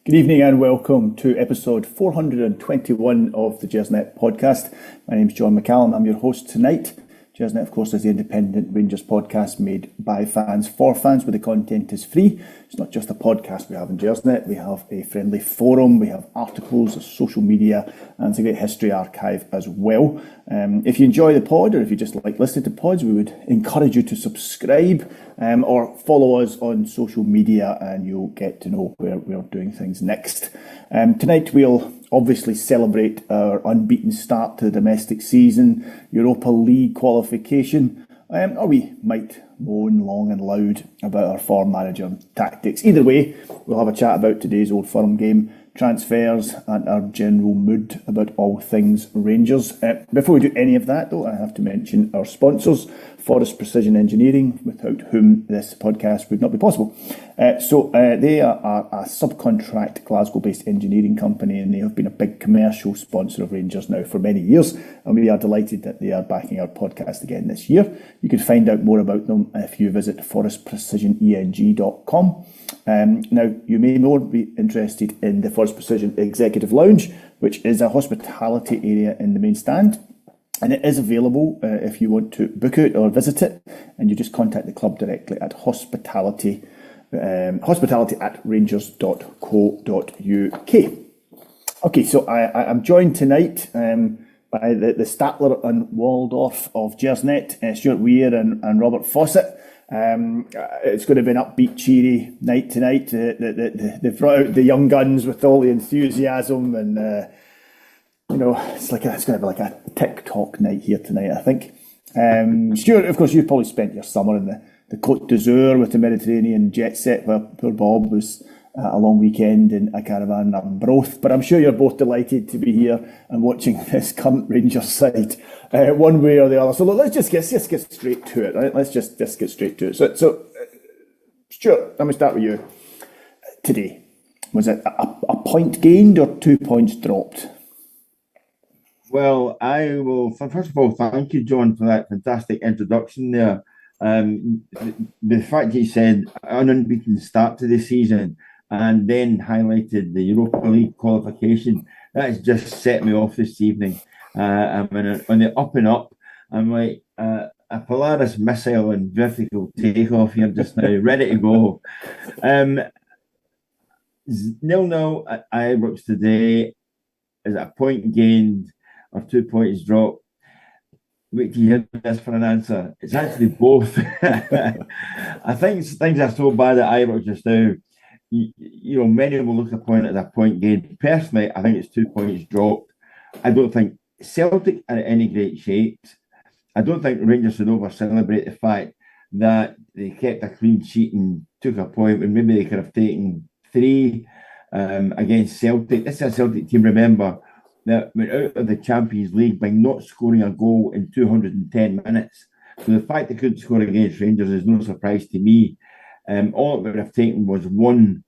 Good evening and welcome to episode 421 of the Gersnet Podcast. My name's John McCallum. I'm your host tonight. Gersnet, of course, is the independent Rangers podcast made by fans for fans, where the content is free. It's not just a podcast we have in Gersnet. We have a friendly forum, we have articles, social media, and it's a great history archive as well. If you enjoy the pod, or if you just like listening to pods, we would encourage you to subscribe or follow us on social media, and you'll get to know where we're doing things next. Tonight we'll obviously celebrate our unbeaten start to the domestic season, Europa League qualification, or we might moan long and loud about our form manager and tactics. Either way, we'll have a chat about today's Old Firm game, transfers, and our general mood about all things Rangers. Before we do any of that, though, I have to mention our sponsors, Forrest Precision Engineering, without whom this podcast would not be possible. They are a subcontract Glasgow-based engineering company, and they have been a big commercial sponsor of Rangers now for many years, and we are delighted that they are backing our podcast again this year. You can find out more about them if you visit forrestprecisioneng.com. Now, you may more be interested in the Forrest Precision Executive Lounge, which is a hospitality area in the main stand. And it is available if you want to book it or visit it. And you just contact the club directly at hospitality at rangers.co.uk. Okay, so I'm joined tonight by the Statler and Waldorf of Gersnet, Stuart Weir and Robert Fawcett. It's going to be an upbeat, cheery night tonight. They've brought out the young guns with all the enthusiasm, and it's going to be like a TikTok night here tonight, I think. Stuart, of course, you've probably spent your summer in the Côte d'Azur with the Mediterranean jet set, where poor Bob was a long weekend in a caravan in Arbroath. But I'm sure you're both delighted to be here and watching this current Rangers side, one way or the other. So look, let's just get straight to it, right? Let's just get straight to it. So Stuart, let me start with you. Today, was it a point gained or 2 points dropped? Well, I will, first of all, thank you, John, for that fantastic introduction there. The fact you said an unbeaten start to the season and then highlighted the Europa League qualification, that has just set me off this evening. I'm on the up and up. I'm like a Polaris missile in vertical takeoff here just now, ready to go. 0-0 at Ibrox today. Is it a point gained or 2 points dropped? Wait till you hear this for an answer. It's actually both. I think things are so bad at Ibrox just now. Many will look upon it as a point gained. Personally, I think it's 2 points dropped. I don't think Celtic are in any great shape. I don't think Rangers should over-celebrate the fact that they kept a clean sheet and took a point when maybe they could have taken three against Celtic. This is a Celtic team, remember, that went out of the Champions League by not scoring a goal in 210 minutes. So the fact they couldn't score against Rangers is no surprise to me. All it would have taken was one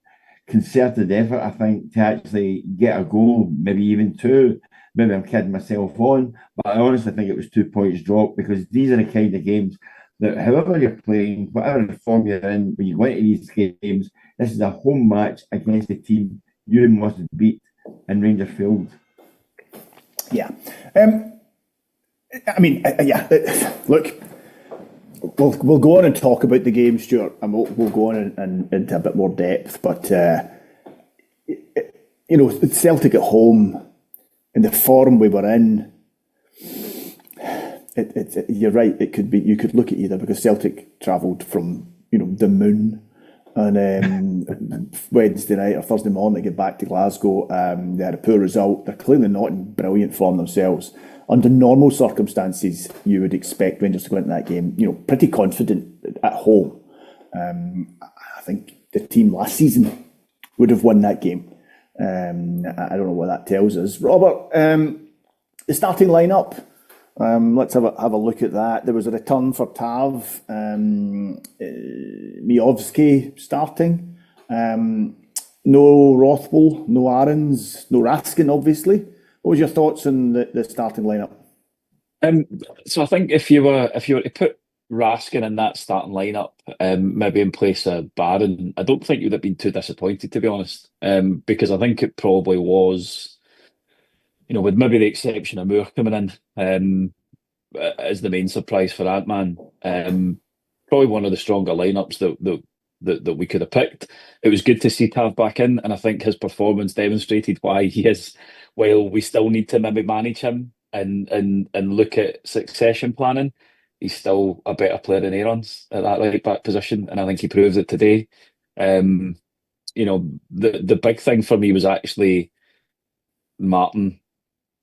concerted effort, I think, to actually get a goal, maybe even two. Maybe I'm kidding myself on, but I honestly think it was 2 points dropped, because these are the kind of games that, however you're playing, whatever form you're in, when you go into these games, this is a home match against a team you must beat in Rangers Field. Yeah. Look, we'll go on and talk about the game, Stuart, and we'll go on and into a bit more depth. But Celtic at home, in the form we were in, you're right. It could be. You could look at either, because Celtic travelled from the moon on Wednesday night or Thursday morning to get back to Glasgow. They had a poor result. They're clearly not in brilliant form themselves. Under normal circumstances, you would expect Rangers to go into that game, pretty confident at home. I think the team last season would have won that game. I don't know what that tells us. Robert, the starting lineup. Let's have a look at that. There was a return for Tav, Miovski starting. No Rothwell, no Aarons, no Raskin, obviously. What was your thoughts on the starting lineup? So I think if you were to put Raskin in that starting lineup, maybe in place of Barron, I don't think you'd have been too disappointed, to be honest, because I think it probably was, with maybe the exception of Moore coming in as the main surprise for Ant-Man, probably one of the stronger lineups that we could have picked. It was good to see Tav back in, and I think his performance demonstrated why he is. While we still need to maybe manage him and look at succession planning, he's still a better player than Aaron's at that right back position, and I think he proves it today. Um, the big thing for me was actually Martin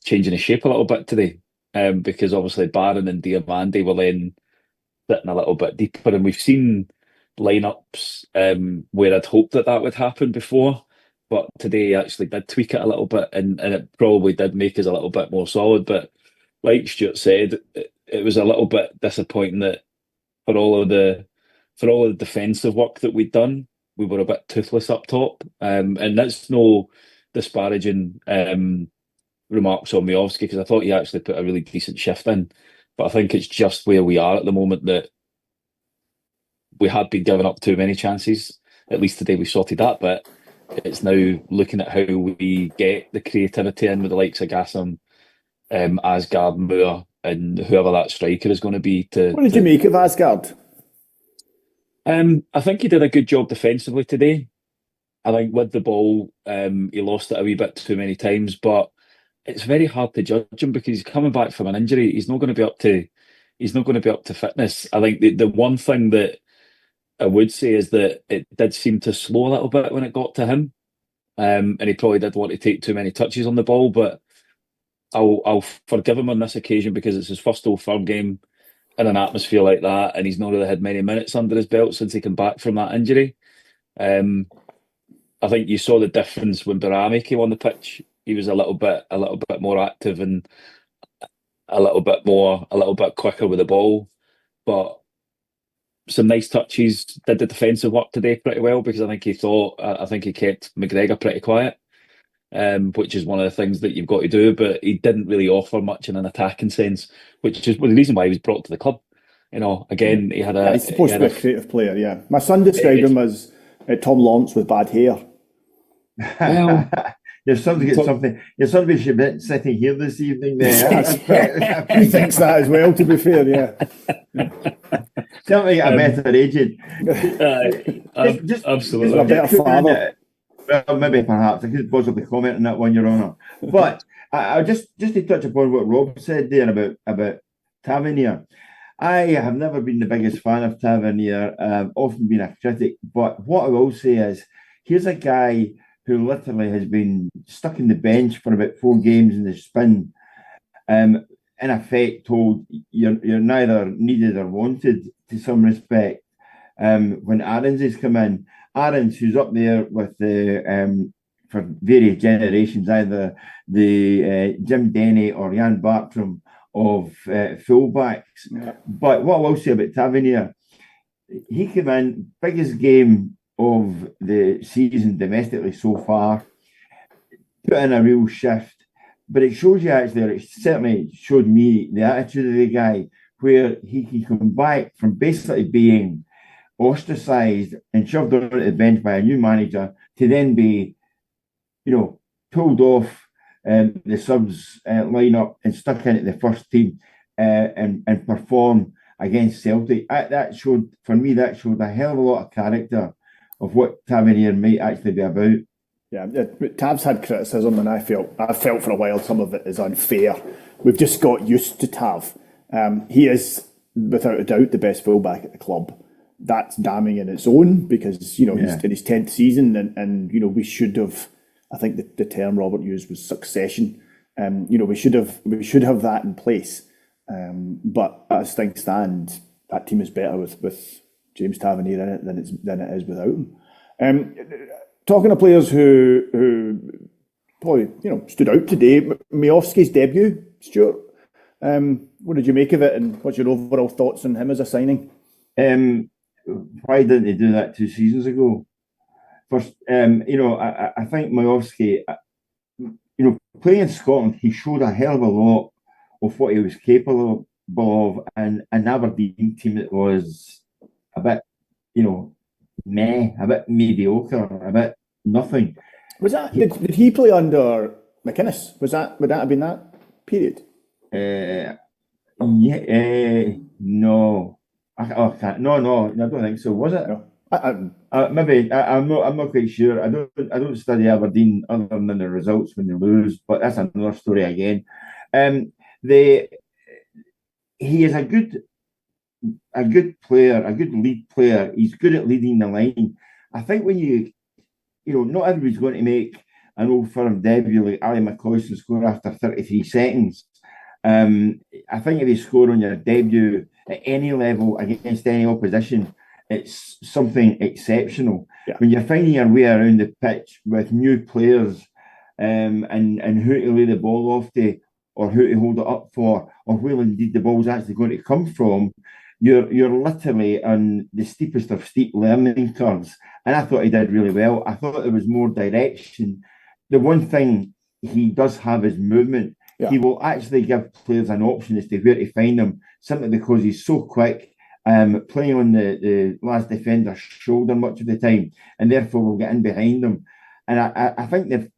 changing his shape a little bit today, because obviously Barron and Diamandi were then sitting a little bit deeper, and we've seen lineups where I'd hoped that would happen before, but today he actually did tweak it a little bit, and it probably did make us a little bit more solid. But like Stuart said, it was a little bit disappointing that for all of the defensive work that we'd done, we were a bit toothless up top, and that's no disparaging remarks on Miovski, because I thought he actually put a really decent shift in, but I think it's just where we are at the moment that we had been giving up too many chances. At least today we sorted that, but it's now looking at how we get the creativity in with the likes of Gassam, Asgard, Moore, and whoever that striker is going to be. What did you make of Asgard? I think he did a good job defensively today. I think with the ball, he lost it a wee bit too many times, but it's very hard to judge him because he's coming back from an injury. He's not going to be up to fitness. I think the one thing that I would say is that it did seem to slow a little bit when it got to him, and he probably did want to take too many touches on the ball. But I'll forgive him on this occasion because it's his first Old Firm game in an atmosphere like that, and he's not really had many minutes under his belt since he came back from that injury. I think you saw the difference when Barami came on the pitch. He was a little bit more active and a little bit quicker with the ball, but some nice touches. Did the defensive work today pretty well because I think he kept McGregor pretty quiet, which is one of the things that you've got to do. But he didn't really offer much in an attacking sense, which is the reason why he was brought to the club. Again, he had a. He's supposed to be a creative player. Yeah, my son described him as Tom Lawrence with bad hair. Well, There's somebody should be sitting here this evening there. He thinks that as well, to be fair, yeah. Certainly a better agent. Absolutely. A better father. Well, maybe perhaps. I could possibly comment on that one, Your Honour. But I just to touch upon what Rob said there about Tavernier. I have never been the biggest fan of Tavernier. I've often been a critic. But what I will say is, here's a guy who literally has been stuck in the bench for about 4 games in the spin, in effect told you're neither needed or wanted to some respect. When Aarons has come in, Aarons, who's up there with the for various generations, either the Jim Denny or Jan Bartram of fullbacks. Yeah. But what I will say about Tavernier, he came in, biggest game of the season domestically so far, put in a real shift, but it shows you actually, or it certainly showed me the attitude of the guy, where he can come back from basically being ostracised and shoved onto the bench by a new manager to then be, pulled off the subs lineup and stuck into the first team and perform against Celtic. That showed a hell of a lot of character of what Tavernier might actually be about. Yeah, Tav's had criticism, and I felt for a while some of it is unfair. We've just got used to Tav. He is, without a doubt, the best fullback at the club. That's damning in its own because he's in his 10th season, and we should have. I think the term Robert used was succession. We should have that in place. But as things stand, that team is better with James Tavernier in it than it is without him. Talking to players who probably stood out today, Miovski's debut, Stuart. What did you make of it, and what's your overall thoughts on him as a signing? Why didn't they do that 2 seasons ago? First, I think Miovski, playing in Scotland, he showed a hell of a lot of what he was capable of an Aberdeen team that was a bit, a bit mediocre, a bit nothing. Was that did he play under McInnes? Would that have been that period? No. I can't. No, I don't think so. Was it? No. Maybe I'm not quite sure. I don't study Aberdeen other than the results when they lose, but that's another story again. He is a good player, a good lead player. He's good at leading the line. I think when not everybody's going to make an Old Firm debut like Ali McCoy score after 33 seconds. I think if you score on your debut at any level against any opposition, it's something exceptional. Yeah. When you're finding your way around the pitch with new players, and who to lay the ball off to, or who to hold it up for, or where indeed the ball's actually going to come from, you're literally on the steepest of steep learning curves. And I thought he did really well. I thought there was more direction. The one thing he does have is movement. Yeah. He will actually give players an option as to where to find them, simply because he's so quick, playing on the last defender's shoulder much of the time, and therefore will get in behind them. And I think the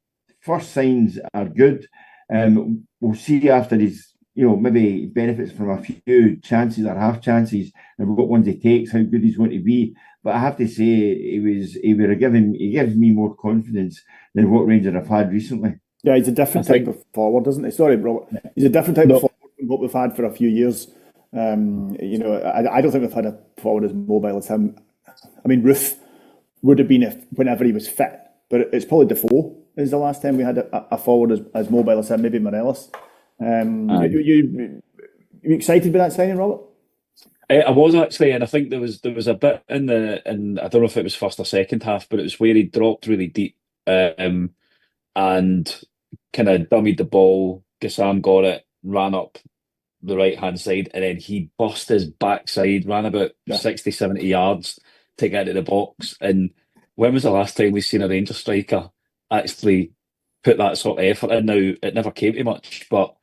first signs are good. We'll see after he's, maybe benefits from a few chances or half chances, and what ones he takes, how good he's going to be. But I have to say, he gives me more confidence than what Rangers have had recently. Yeah, he's a different type of forward, isn't he? Sorry, Robert. He's a different type of forward than what we've had for a few years. I don't think we've had a forward as mobile as him. I mean, Ruth would have been whenever he was fit, but it's probably Defoe is the last time we had a forward as mobile as him, maybe Morelos. You excited by that signing, Robert? I was actually, and I think there was a bit in I don't know if it was first or second half, but it was where he dropped really deep, and kind of dummied the ball. Gassam got it, ran up the right hand side, and then he bust his backside, ran about 60, 70 yards to get into the box. And when was the last time we've seen a Rangers striker actually put that sort of effort in? Now, it never came to much, but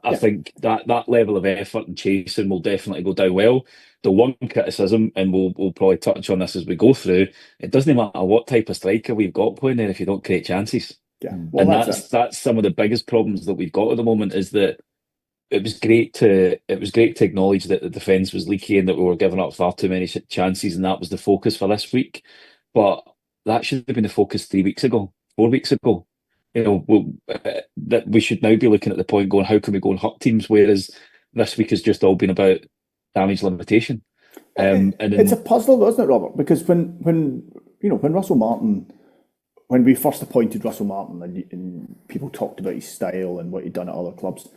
I think that level of effort and chasing will definitely go down well. The one criticism, and we'll probably touch on this as we go through, it doesn't matter what type of striker we've got playing there if you don't create chances. Yeah, well, and that's some of the biggest problems that we've got at the moment, is that it was great to acknowledge that the defence was leaky and that we were giving up far too many chances, and that was the focus for this week. But that should have been the focus 3 weeks ago, 4 weeks ago. That we should now be looking at the point going, how can we go and hurt teams? Whereas this week has just all been about damage limitation. It's a puzzle, though, isn't it, Robert? Because when Russell Martin, when we first appointed Russell Martin, and people talked about his style and what he'd done at other clubs,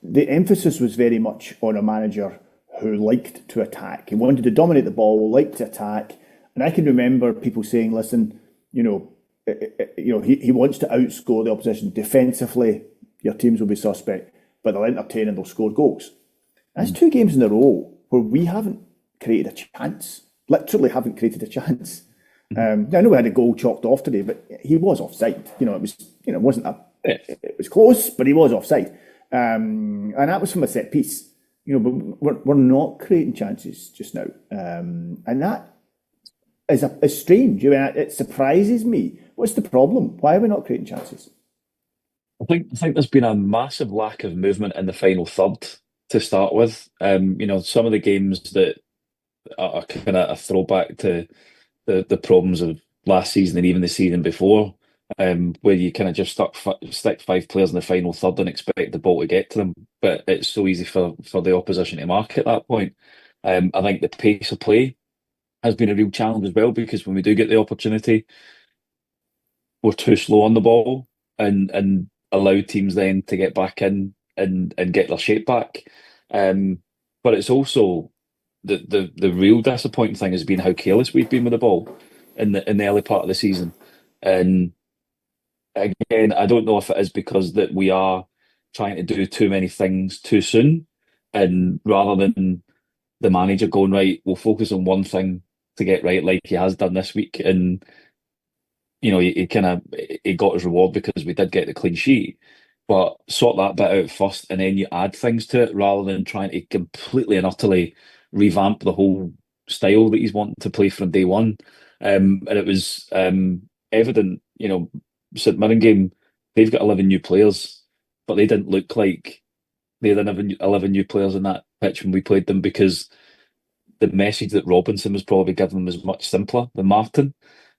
the emphasis was very much on a manager who liked to attack. He wanted to dominate the ball, liked to attack. And I can remember people saying, listen, he wants to outscore the opposition defensively. Your teams will be suspect, but they'll entertain and they'll score goals. That's 2 games in a row where we haven't created a chance. Literally haven't created a chance. I know we had a goal chalked off today, but he was offside. It was close, but he was offside. And that was from a set piece. But we're not creating chances just now, and that is strange. It surprises me. What's the problem? Why are we not creating chances? I think there's been a massive lack of movement in the final third to start with. Some of the games that are kind of a throwback to the problems of last season and even the season before, where you kind of just stick 5 players in the final third and expect the ball to get to them. But it's so easy for the opposition to mark at that point. I think the pace of play has been a real challenge as well, because when we do get the opportunity, we're too slow on the ball and allow teams then to get back in and get their shape back. But it's also the real disappointing thing has been how careless we've been with the ball in the early part of the season. And again, I don't know if it is because that we are trying to do too many things too soon, and rather than the manager going, right, we'll focus on one thing to get right, like he has done this week, and he got his reward because we did get the clean sheet. but sort that bit out first and then you add things to it rather than trying to completely and utterly revamp the whole style that he's wanting to play from day one. And it was evident, St Mirren game, they've got 11 new players, but they didn't look like they had 11 new players in that pitch when we played them, because the message that Robinson was probably giving them was much simpler than Martin.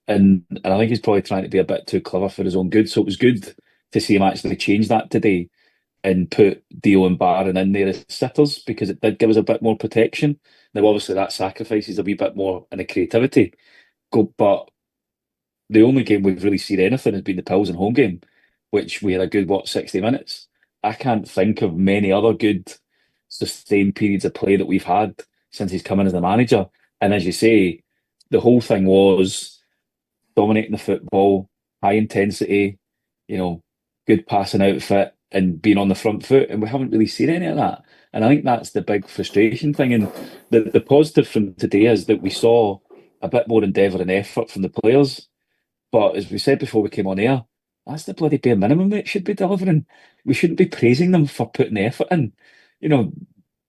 And I think he's probably trying to be a bit too clever for his own good. So it was good to see him actually change that today and put Dio and Barron in there as sitters, because it did give us a bit more protection. Now, obviously, that sacrifices a wee bit more in the creativity. But the only game we've really seen anything has been the Pilsen home game, which we had a good, 60 minutes. I can't think of many other good sustained periods of play that we've had since he's come in as the manager. And as you say, the whole thing was dominating the football, high intensity, good passing outfit and being on the front foot. And we haven't really seen any of that. And I think that's the big frustration thing. And the positive from today is that we saw a bit more endeavour and effort from the players. But as we said before we came on air, that's the bloody bare minimum it should be delivering. We shouldn't be praising them for putting the effort in.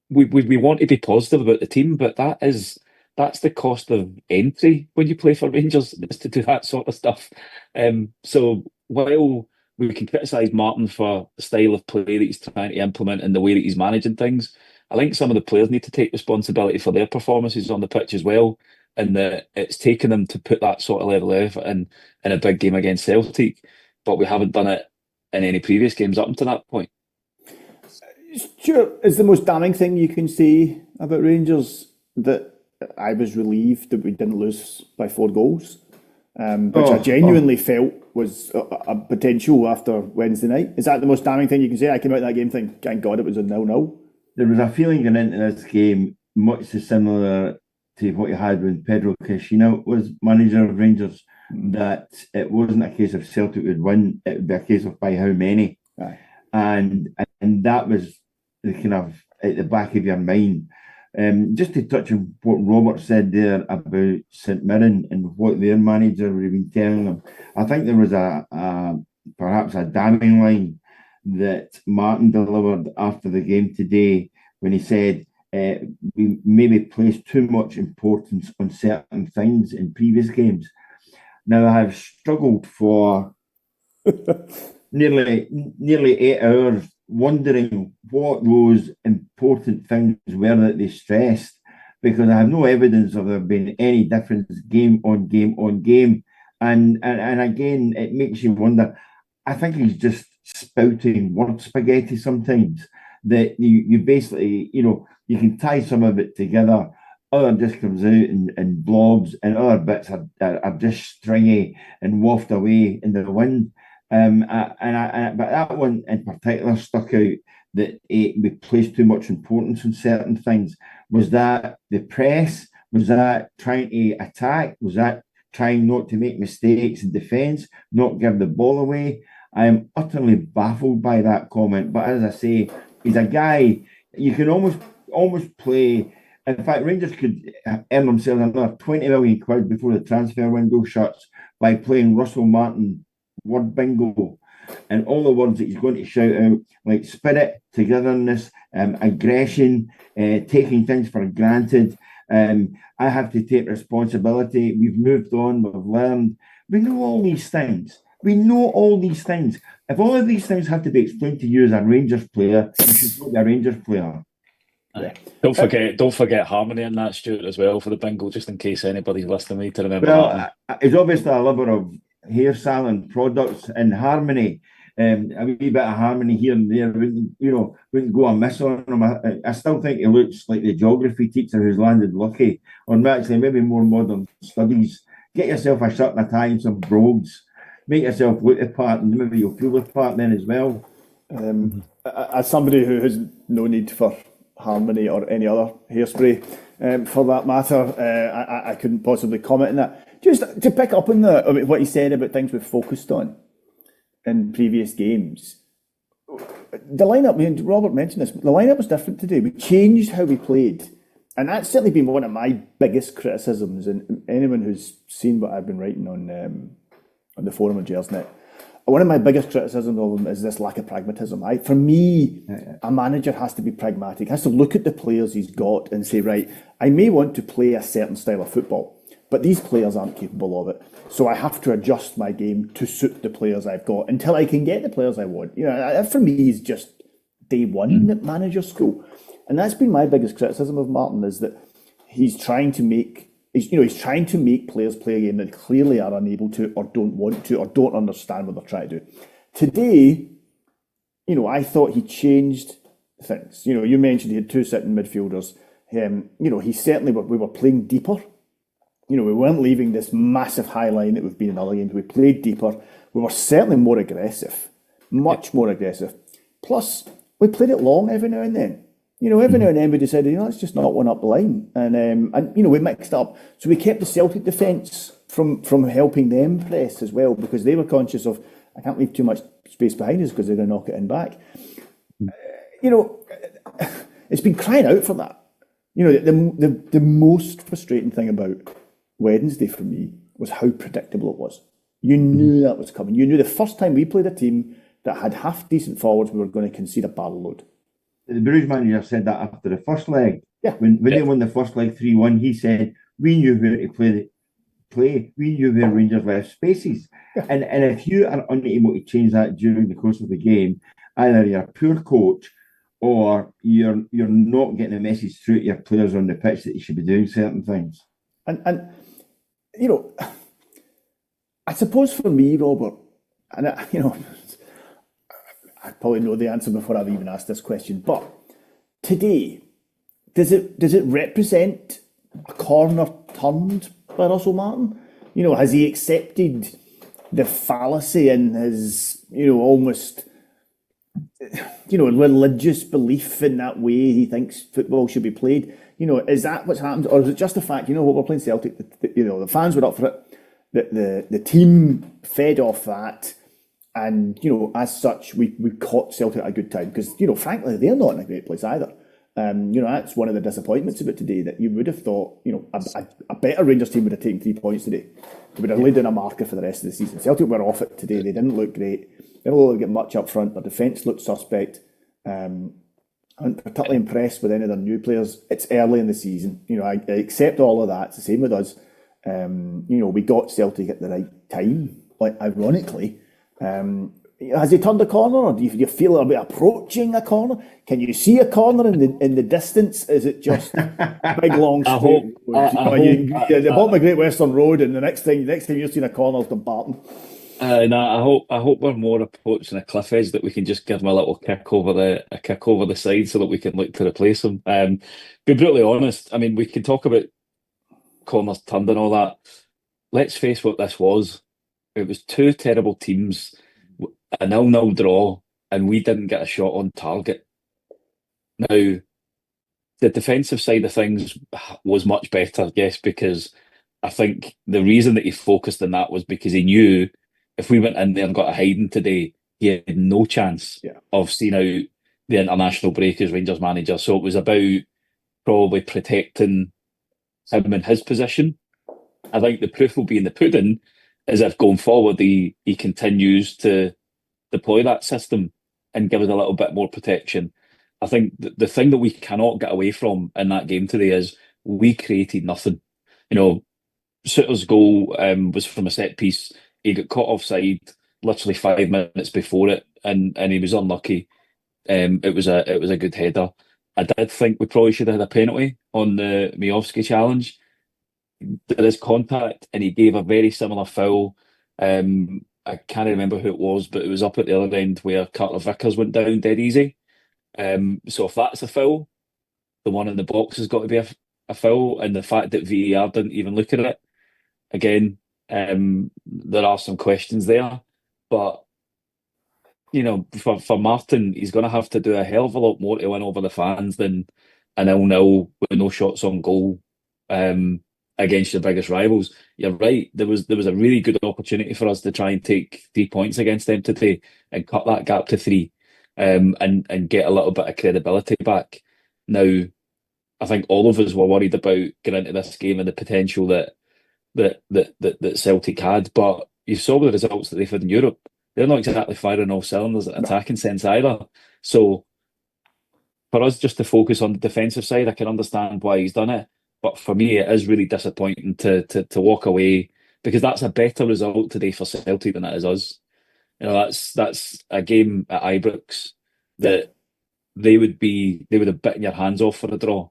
We want to be positive about the team, but that's the cost of entry when you play for Rangers, is to do that sort of stuff. So while we can criticise Martin for the style of play that he's trying to implement and the way that he's managing things, I think some of the players need to take responsibility for their performances on the pitch as well, and that it's taken them to put that sort of level of effort in a big game against Celtic, but we haven't done it in any previous games up until that point. Stuart, is the most damning thing you can say about Rangers that I was relieved that we didn't lose by 4 goals, which I genuinely felt was a potential after Wednesday night. Is that the most damning thing you can say? I came out of that game thinking, thank God it was a 0-0. There was a feeling going into this game much similar to what you had when Pedro Caixinha was manager of Rangers, that it wasn't a case of Celtic would win, it would be a case of by how many. Aye. And that was the kind of at the back of your mind. Just to touch on what Robert said there about St Mirren and what their manager would have been telling them, I think there was perhaps a damning line that Martin delivered after the game today when he said we maybe placed too much importance on certain things in previous games. Now, I have struggled for nearly 8 hours wondering what those important things were that they stressed, because I have no evidence of there being any difference game on game on game. And again, it makes you wonder. I think he's just spouting word spaghetti sometimes, that you basically, you can tie some of it together. Other just comes out in blobs, and other bits are just stringy and waft away in the wind. But that one in particular stuck out, that we placed too much importance on certain things. Was that the press? Was that trying to attack? Was that trying not to make mistakes in defence, not give the ball away? I am utterly baffled by that comment. But as I say, he's a guy you can almost play. In fact, Rangers could earn themselves another 20 million quid before the transfer window shuts by playing Russell Martin word bingo, and all the words that he's going to shout out, like spirit, togetherness, aggression, taking things for granted. I have to take responsibility. We've moved on. We've learned. We know all these things. If all of these things have to be explained to you as a Rangers player, you should not be a Rangers player. Yeah. Don't forget harmony in that, Stuart, as well, for the bingo, just in case anybody's listening to remember that. It's obviously a lover of hair salon products and harmony. A wee bit of harmony here and there wouldn't go amiss on him. I still think he looks like the geography teacher who's landed lucky, or actually maybe more modern studies. Get yourself a shirt and a tie and some brogues. Make yourself look the part, and maybe you'll feel the part then as well. As somebody who has no need for harmony or any other hairspray, for that matter, I couldn't possibly comment on that. Just to pick up on what he said about things we've focused on in previous games. The lineup, Robert mentioned this, the lineup was different today. We changed how we played. And that's certainly been one of my biggest criticisms. And anyone who's seen what I've been writing on the forum of Gersnet, one of my biggest criticisms of him is this lack of pragmatism. For me, a manager has to be pragmatic, has to look at the players he's got and say, right, I may want to play a certain style of football, but these players aren't capable of it. So I have to adjust my game to suit the players I've got until I can get the players I want. For me, he's just day one at manager school. And that's been my biggest criticism of Martin, is that he's trying to make players play a game that clearly are unable to, or don't want to, or don't understand what they're trying to do. Today, I thought he changed things. You mentioned he had two sitting midfielders. He certainly, we were playing deeper. We weren't leaving this massive high line that we've been in other games. We played deeper. We were certainly more aggressive, much more aggressive. Plus, we played it long every now and then. Every now and then we decided, let's just not one up the line. And we mixed up. So we kept the Celtic defence from helping them press as well, because they were conscious of, I can't leave too much space behind us because they're going to knock it in back. It's been crying out for that. The most frustrating thing about Wednesday for me was how predictable it was. You knew that was coming. You knew the first time we played a team that had half decent forwards, we were going to concede a barrel load. The Bruges manager said that after the first leg. Yeah. When they won the first leg 3-1, he said, we knew where to play. We knew where Rangers left spaces. Yeah. And if you are unable to change that during the course of the game, either you're a poor coach or you're not getting a message through to your players on the pitch that you should be doing certain things. And I suppose for me, Robert, and I probably know the answer before I've even asked this question, but today, does it represent a corner turned by Russell Martin? Has he accepted the fallacy in his, almost, religious belief in that way he thinks football should be played? Is that what's happened? Or is it just the fact, we're playing Celtic, the fans were up for it, the team fed off that, and, as such, we caught Celtic at a good time, because, frankly, they're not in a great place either. That's one of the disappointments of it today, that you would have thought, a better Rangers team would have taken 3 points today. They would have laid down a marker for the rest of the season. Celtic were off it today. They didn't look great. They didn't look like much up front. Their defence looked suspect. I'm particularly impressed with any of their new players. It's early in the season. I accept all of that. It's the same with us. We got Celtic at the right time, ironically. Has he turned a corner, or do you feel a bit approaching a corner? Can you see a corner in the distance? Is it just big long straight? The bottom of Great Western Road, and the next time you're seeing a corner is Dumbarton. I hope we're more approaching a cliff edge that we can just give him a little kick over the side so that we can look to replace him. Be brutally honest, we can talk about corners turned and all that. Let's face what this was. It was two terrible teams, a 0-0 draw, and we didn't get a shot on target. Now, the defensive side of things was much better, yes, because I think the reason that he focused on that was because he knew if we went in there and got a hiding today, he had no chance of seeing out the international break as Rangers manager. So it was about probably protecting him in his position. I think the proof will be in the pudding, is if going forward he continues to deploy that system and give us a little bit more protection. I think the thing that we cannot get away from in that game today is we created nothing. Sutter's goal was from a set piece. He got caught offside literally 5 minutes before it, and he was unlucky. It was a good header. I did think we probably should have had a penalty on the Miovski challenge. There is contact, and he gave a very similar foul. I can't remember who it was, but it was up at the other end where Carter Vickers went down dead easy. So if that's a foul, the one in the box has got to be a foul, and the fact that VAR didn't even look at it, again, there are some questions there. But for Martin, he's going to have to do a hell of a lot more to win over the fans than a 0-0 with no shots on goal against your biggest rivals. You're right. There was a really good opportunity for us to try and take 3 points against them today and cut that gap to 3, and get a little bit of credibility back. Now, I think all of us were worried about getting into this game and the potential that Celtic had, but you saw the results that they've had in Europe. they're not exactly firing all cylinders at attacking sense either. So for us just to focus on the defensive side, I can understand why he's done it. But for me, it is really disappointing to walk away, because that's a better result today for Celtic than it is us. That's a game at Ibrox that they would have bitten your hands off for a draw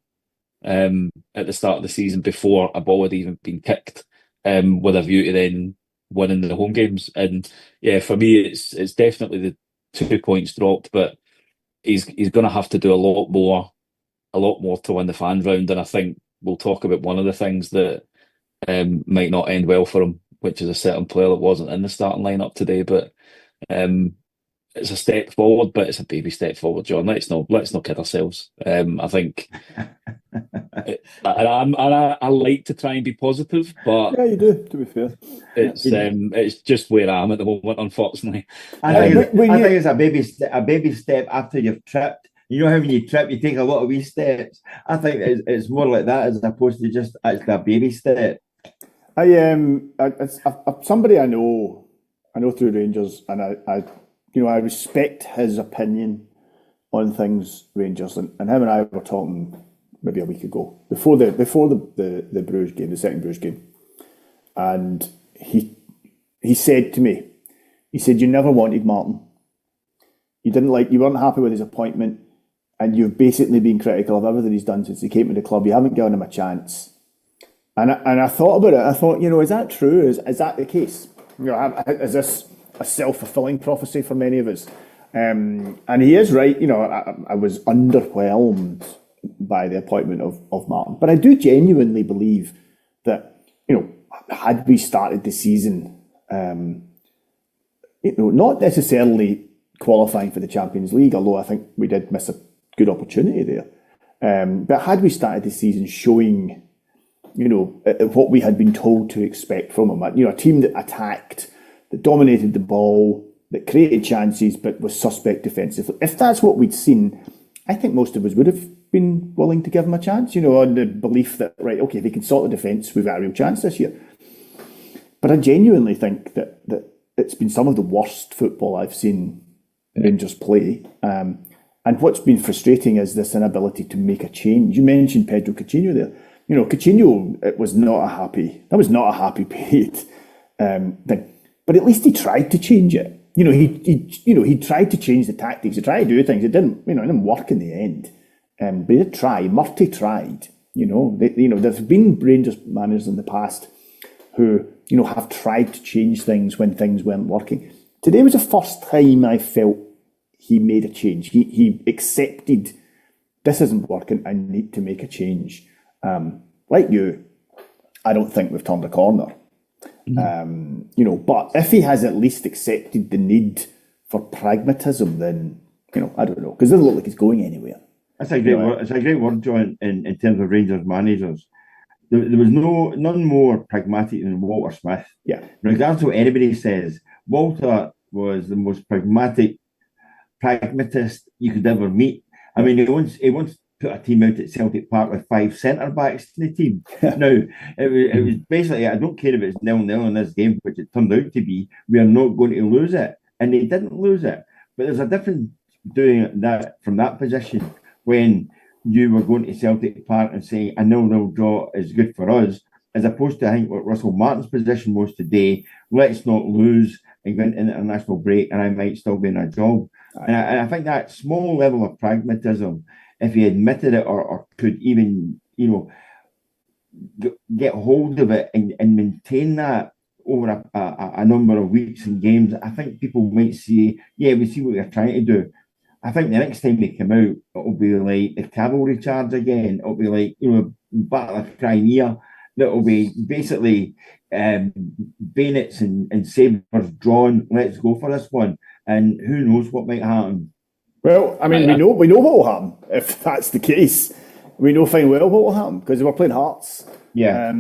at the start of the season before a ball had even been kicked, with a view to then winning the home games. And yeah, for me, it's definitely the 2 points dropped, but he's going to have to do a lot more to win the fan round. And I think we'll talk about one of the things that might not end well for him, which is a certain player that wasn't in the starting lineup today. But it's a step forward, but it's a baby step forward, John. Let's not kid ourselves. I think, I like to try and be positive, but yeah, you do. To be fair, it's just where I am at the moment, unfortunately. I think it's a baby step after you've tripped. You know how when you trip, you take a lot of wee steps. I think it's more like that as opposed to just actually a baby step. It's somebody I know through Rangers, and I respect his opinion on things Rangers, and him and I were talking maybe a week ago before the Bruges game, the second Bruges game, and he said to me, you never wanted Martin, you weren't happy with his appointment, and you've basically been critical of everything he's done since he came to the club. You haven't given him a chance, and I thought about it. I thought, is that true? Is that the case? Is this a self-fulfilling prophecy for many of us? And he is right. I was underwhelmed by the appointment of Martin, but I do genuinely believe that, had we started the season, not necessarily qualifying for the Champions League, although I think we did miss a good opportunity there. But had we started the season showing, what we had been told to expect from him, a team that attacked, that dominated the ball, that created chances, but was suspect defensively. If that's what we'd seen, I think most of us would have been willing to give him a chance, on the belief that, right, okay, if he can sort the defence, we've got a real chance this year. But I genuinely think that it's been some of the worst football I've seen Rangers play. And what's been frustrating is this inability to make a change. You mentioned Pedro Coutinho there. Coutinho, that was not a happy period. But at least he tried to change it. He tried to change the tactics. He tried to do things. It didn't work in the end. But he did try. Murty tried. There's been Rangers managers in the past who, have tried to change things when things weren't working. Today was the first time I felt he made a change. He accepted, this isn't working, I need to make a change. Like you, I don't think we've turned a corner. But if he has at least accepted the need for pragmatism, then, I don't know, because it doesn't look like he's going anywhere. That's a great word. It's a great word, John, in terms of Rangers managers. There was none more pragmatic than Walter Smith. Yeah. Regardless of what anybody says, Walter was the most pragmatist you could ever meet. I mean, he once put a team out at Celtic Park with 5 centre-backs in the team. Now, it was basically, I don't care if it's 0-0 in this game, which it turned out to be, we are not going to lose it. And they didn't lose it. But there's a difference doing that from that position when you were going to Celtic Park and saying a 0-0 draw is good for us, as opposed to, I think, what Russell Martin's position was today, let's not lose and go into international break and I might still be in a job. And I think that small level of pragmatism, if he admitted it or could even, get hold of it and maintain that over a number of weeks and games, I think people might say, yeah, we see what you're trying to do. I think the next time they come out, it'll be like the cavalry charge again. It'll be like, Battle of Crimea. That'll be basically bayonets and sabres drawn. Let's go for this one. And who knows what might happen. Well, I mean, we know what will happen if that's the case. We know fine well what will happen because we're playing Hearts, who are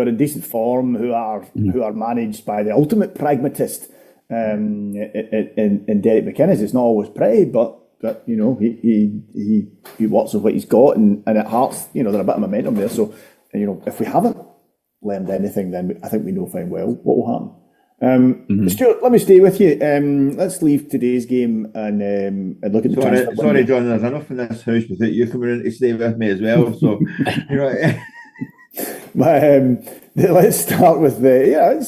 in decent form, who are managed by the ultimate pragmatist in Derek McInnes. It's not always pretty, but he works with what he's got, and at Hearts, they're a bit of momentum there. So, if we haven't learned anything, then I think we know fine well what will happen. Stuart, let me stay with you. Let's leave today's game and look at the transfer window. Sorry, John, there's enough in this house without you coming in to stay with me as well. So, But let's start with a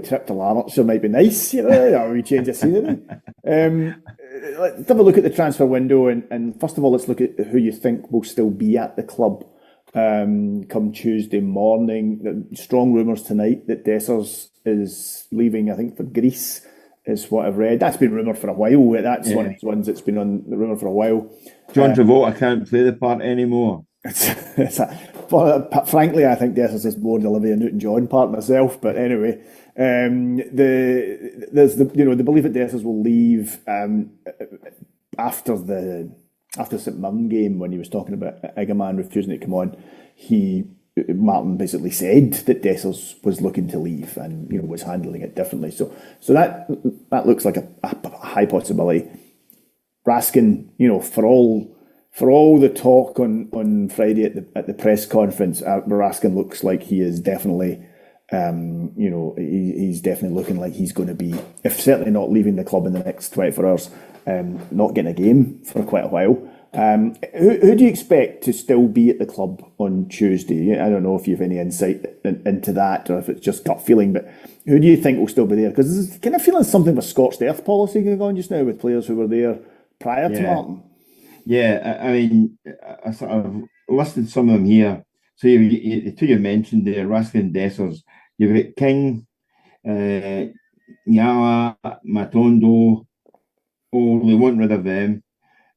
trip to Lanarkshire might be nice, we change of scenery. Let's have a look at the transfer window, and first of all, let's look at who you think will still be at the club come Tuesday morning. Strong rumours tonight that Dessers is leaving, I think, for Greece, is what I've read. That's been rumoured for a while. That's one of these ones that's been on the rumour for a while. John Travolta can't play the part anymore. Frankly, I think Dessers is more the Olivia Newton-John part myself. But anyway, there's the belief that Dessers will leave after the St Mirren game, when he was talking about Egerman refusing to come on. Martin basically said that Dessers was looking to leave and was handling it differently. So that looks like a high possibility. Raskin, for all the talk on Friday at the press conference, Raskin looks like he is definitely, he's definitely looking like he's going to be, if certainly not leaving the club in the next 24 hours, not getting a game for quite a while. Who do you expect to still be at the club on Tuesday? I don't know if you have any insight into that or if it's just gut feeling, but who do you think will still be there? Because there's kind of feeling something of a scorched earth policy going on just now with players who were there prior to Martin. Yeah, I mean, I sort of listed some of them here. So the two you mentioned there, Raskin and Dessers. You've got King, Nyala, Matondo. Oh, they want rid of them.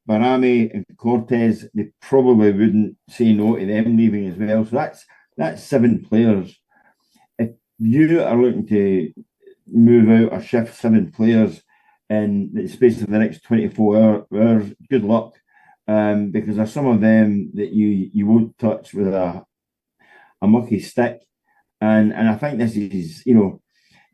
Barami and Cortez, they probably wouldn't say no to them leaving as well. So that's 7 players. If you are looking to move out or shift 7 players in the space of the next 24 hours, good luck. Because there's some of them that you won't touch with a mucky stick. And I think this is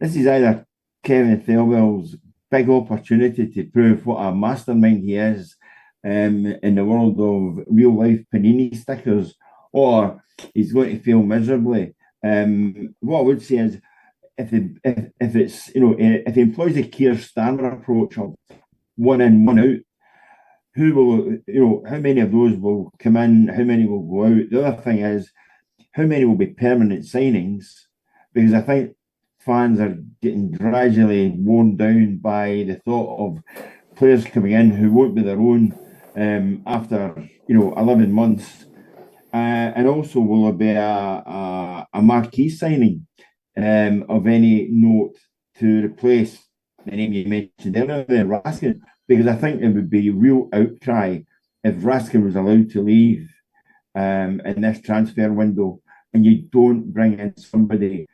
either Kevin Thelwell's big opportunity to prove what a mastermind he is in the world of real life panini stickers, or he's going to fail miserably. What I would say is if he employs the Keir Starmer approach of 1 in, 1 out, who will, how many of those will come in, how many will go out? The other thing is, how many will be permanent signings? Because I think fans are getting gradually worn down by the thought of players coming in who won't be their own after 11 months. And also, will there be a marquee signing of any note to replace the name you mentioned earlier, Raskin? Because I think there would be a real outcry if Raskin was allowed to leave in this transfer window, and you don't bring in somebody.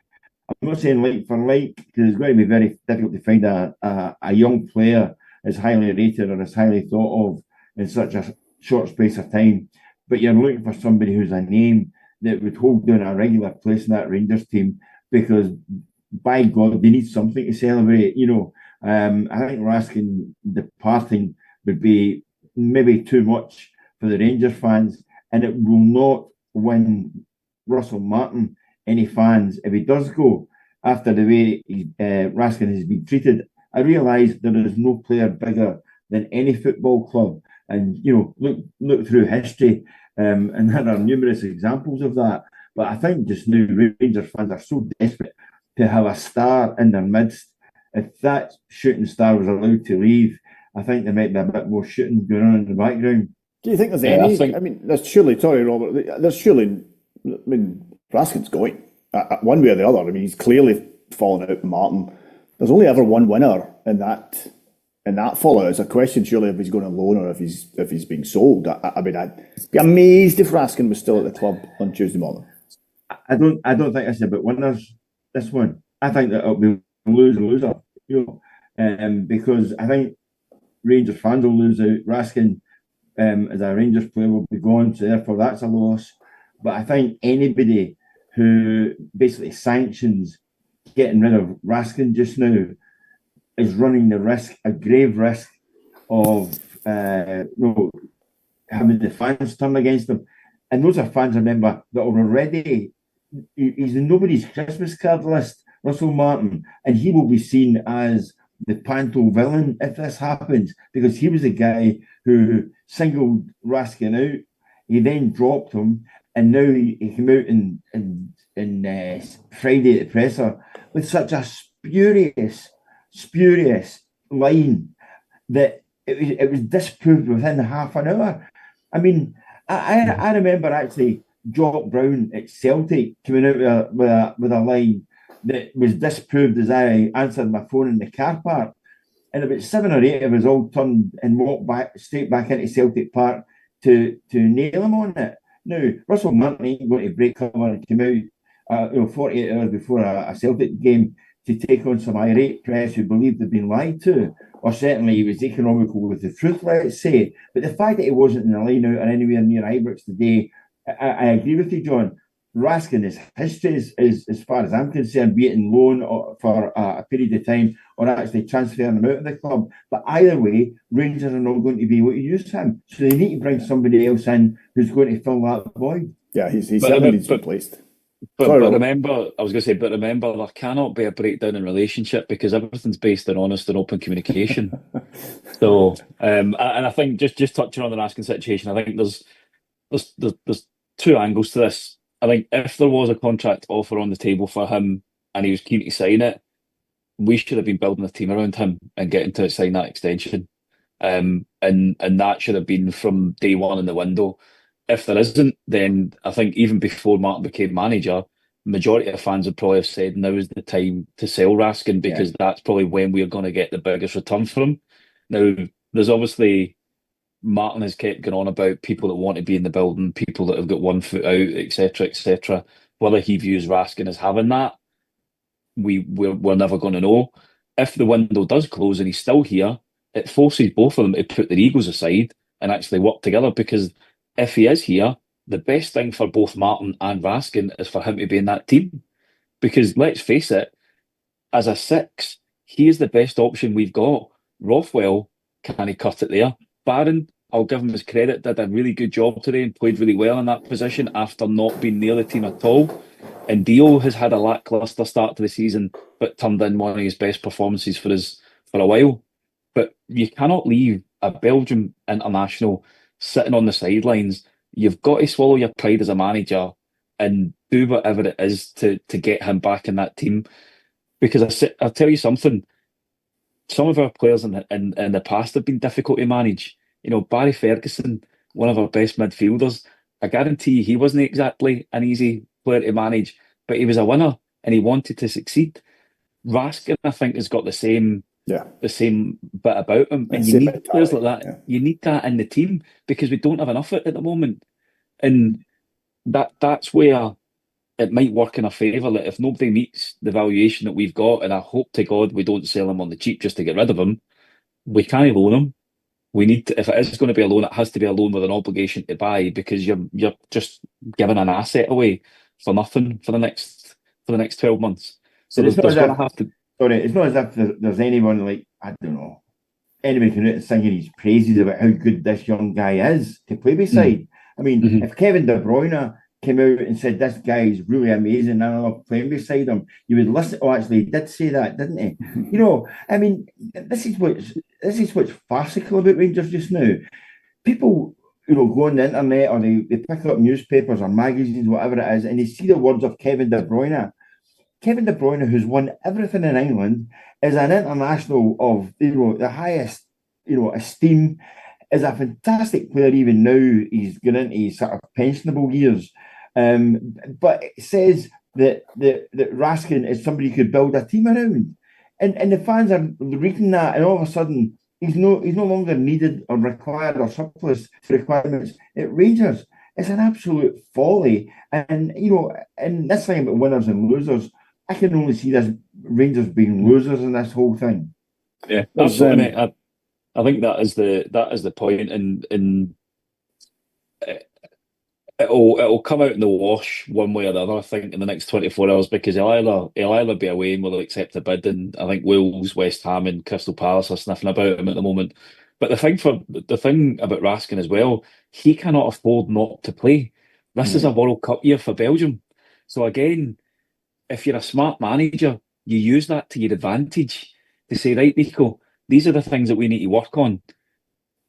I'm not saying like for like, because it's going to be very difficult to find a young player as highly rated or as highly thought of in such a short space of time. But you're looking for somebody who's a name that would hold down a regular place in that Rangers team, because by God, they need something to celebrate. I think Raskin departing would be maybe too much for the Rangers fans, and it will not win Russell Martin any fans if he does go after the way Raskin has been treated. I realise there is no player bigger than any football club, and look through history, and there are numerous examples of that. But I think just now Rangers fans are so desperate to have a star in their midst. If that shooting star was allowed to leave, I think there might be a bit more shooting going on in the background. Do you think there's any? I mean, there's surely. Sorry, Robert. There's surely. I mean, Raskin's going one way or the other. I mean, he's clearly fallen out with Martin. There's only ever one winner in that fallout. It's a question, surely, if he's going to loan or if he's being sold. I mean, I'd be amazed if Raskin was still at the club on Tuesday morning. I don't think it's about winners. This one, I think that it'll be loser. Because I think Rangers fans will lose out. Raskin, as a Rangers player, will be gone, so therefore that's a loss. But I think anybody who basically sanctions getting rid of Raskin just now is running the risk, a grave risk, of having the fans turn against them. And those are fans, remember, that are already, he's in nobody's Christmas card list Russell Martin, and he will be seen as the panto villain if this happens, because he was the guy who singled Raskin out. He then dropped him, and now he came out in Friday at the presser with such a spurious line that it was disproved within half an hour. I mean, I remember actually Jock Brown at Celtic coming out with a line that was disproved as I answered my phone in the car park. And about 7 or 8 of us all turned and walked straight back into Celtic Park to nail him on it. Now, Russell Martin ain't going to break cover and come out 48 hours before a Celtic game to take on some irate press who believed they'd been lied to, or certainly he was economical with the truth, let's say. But the fact that he wasn't in the line-out or anywhere near Ibrox today, I agree with you, John. Raskin is history, as far as I'm concerned, be it in loan or for a period of time or actually transferring him out of the club. But either way, Rangers are not going to be able to use him. So they need to bring somebody else in who's going to fill that void. Yeah, he certainly needs replaced. But remember, there cannot be a breakdown in relationship because everything's based on honest and open communication. So, and I think just touching on the Raskin situation, I think there's two angles to this. I think if there was a contract offer on the table for him and he was keen to sign it, we should have been building a team around him and getting to sign that extension. And that should have been from day one in the window. If there isn't, then I think even before Martin became manager, majority of fans would probably have said now is the time to sell Raskin because that's probably when we're going to get the biggest return for him. Now, there's obviously Martin has kept going on about people that want to be in the building, people that have got 1 foot out, etc., etc. Whether he views Raskin as having that, we're never going to know. If the window does close and he's still here, it forces both of them to put their egos aside and actually work together, because if he is here, the best thing for both Martin and Raskin is for him to be in that team. Because let's face it, as a 6, he is the best option we've got. Rothwell, can he cut it there? Barron, I'll give him his credit, did a really good job today and played really well in that position after not being near the team at all. And Dio has had a lacklustre start to the season, but turned in one of his best performances for a while. But you cannot leave a Belgium international sitting on the sidelines. You've got to swallow your pride as a manager and do whatever it is to get him back in that team. Because I'll tell you something, some of our players in the past have been difficult to manage. You know, Barry Ferguson, one of our best midfielders, I guarantee you he wasn't exactly an easy player to manage, but he was a winner and he wanted to succeed. Raskin, I think, has got the same bit about him. And you need players like that. Yeah. You need that in the team because we don't have enough of it at the moment. And that's where it might work in our favour. That if nobody meets the valuation that we've got, and I hope to God we don't sell him on the cheap just to get rid of him, we can't loan him. We need to, if it is going to be a loan, it has to be a loan with an obligation to buy, because you're just giving an asset away for nothing for the next 12 months. So there's going to have to. Sorry, it's not as if there's anyone like, I don't know, anybody can out and singing his praises about how good this young guy is to play beside. I mean, if Kevin De Bruyne came out and said this guy is really amazing and I love playing beside him, you would listen. Oh, actually, he did say that, didn't he? You know, I mean, this is what's farcical about Rangers just now. People, go on the internet or they pick up newspapers or magazines, whatever it is, and they see the words of Kevin De Bruyne. Kevin De Bruyne, who's won everything in England, is an international of the highest esteem, is a fantastic player. Even now, he's going into his sort of pensionable years. But it says that Raskin is somebody who could build a team around, and the fans are reading that, and all of a sudden he's no longer needed or required or surplus to requirements at Rangers. It's an absolute folly, and and this thing about winners and losers, I can only see this Rangers being losers in this whole thing. Yeah, absolutely. I think that is the point, and it'll come out in the wash one way or the other, I think, in the next 24 hours, because he'll either be away and will accept a bid, and I think Wolves, West Ham and Crystal Palace are sniffing about him at the moment. But the thing about Raskin as well, he cannot afford not to play. This is a World Cup year for Belgium. So again, if you're a smart manager, you use that to your advantage to say, right, Nico, these are the things that we need to work on.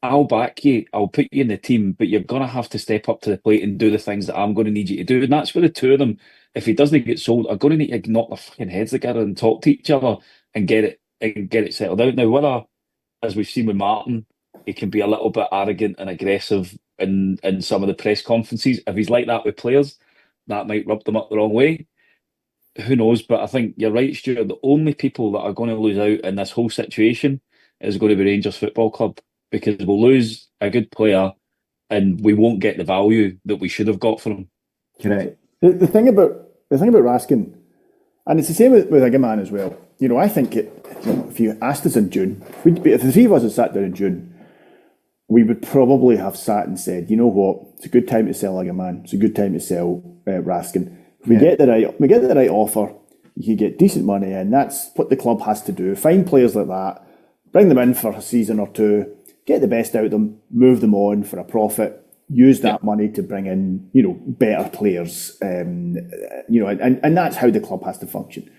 I'll back you. I'll put you in the team, but you're going to have to step up to the plate and do the things that I'm going to need you to do. And that's where the two of them, if he doesn't get sold, are going to need to knock their fucking heads together and talk to each other and get it settled out. Now, whether, as we've seen with Martin, he can be a little bit arrogant and aggressive in some of the press conferences. If he's like that with players, that might rub them up the wrong way. Who knows? But I think you're right, Stuart. The only people that are going to lose out in this whole situation is going to be Rangers Football Club, because we'll lose a good player and we won't get the value that we should have got for him. Correct. The thing about Raskin, and it's the same with Igaman as well. I think if you asked us in June, if the three of us had sat down in June, we would probably have sat and said, you know what, it's a good time to sell Igaman. It's a good time to sell Raskin. If we get the right offer, you get decent money in. That's what the club has to do. Find players like that, bring them in for a season or two, get the best out of them, move them on for a profit, use that money to bring in, better players, and that's how the club has to function.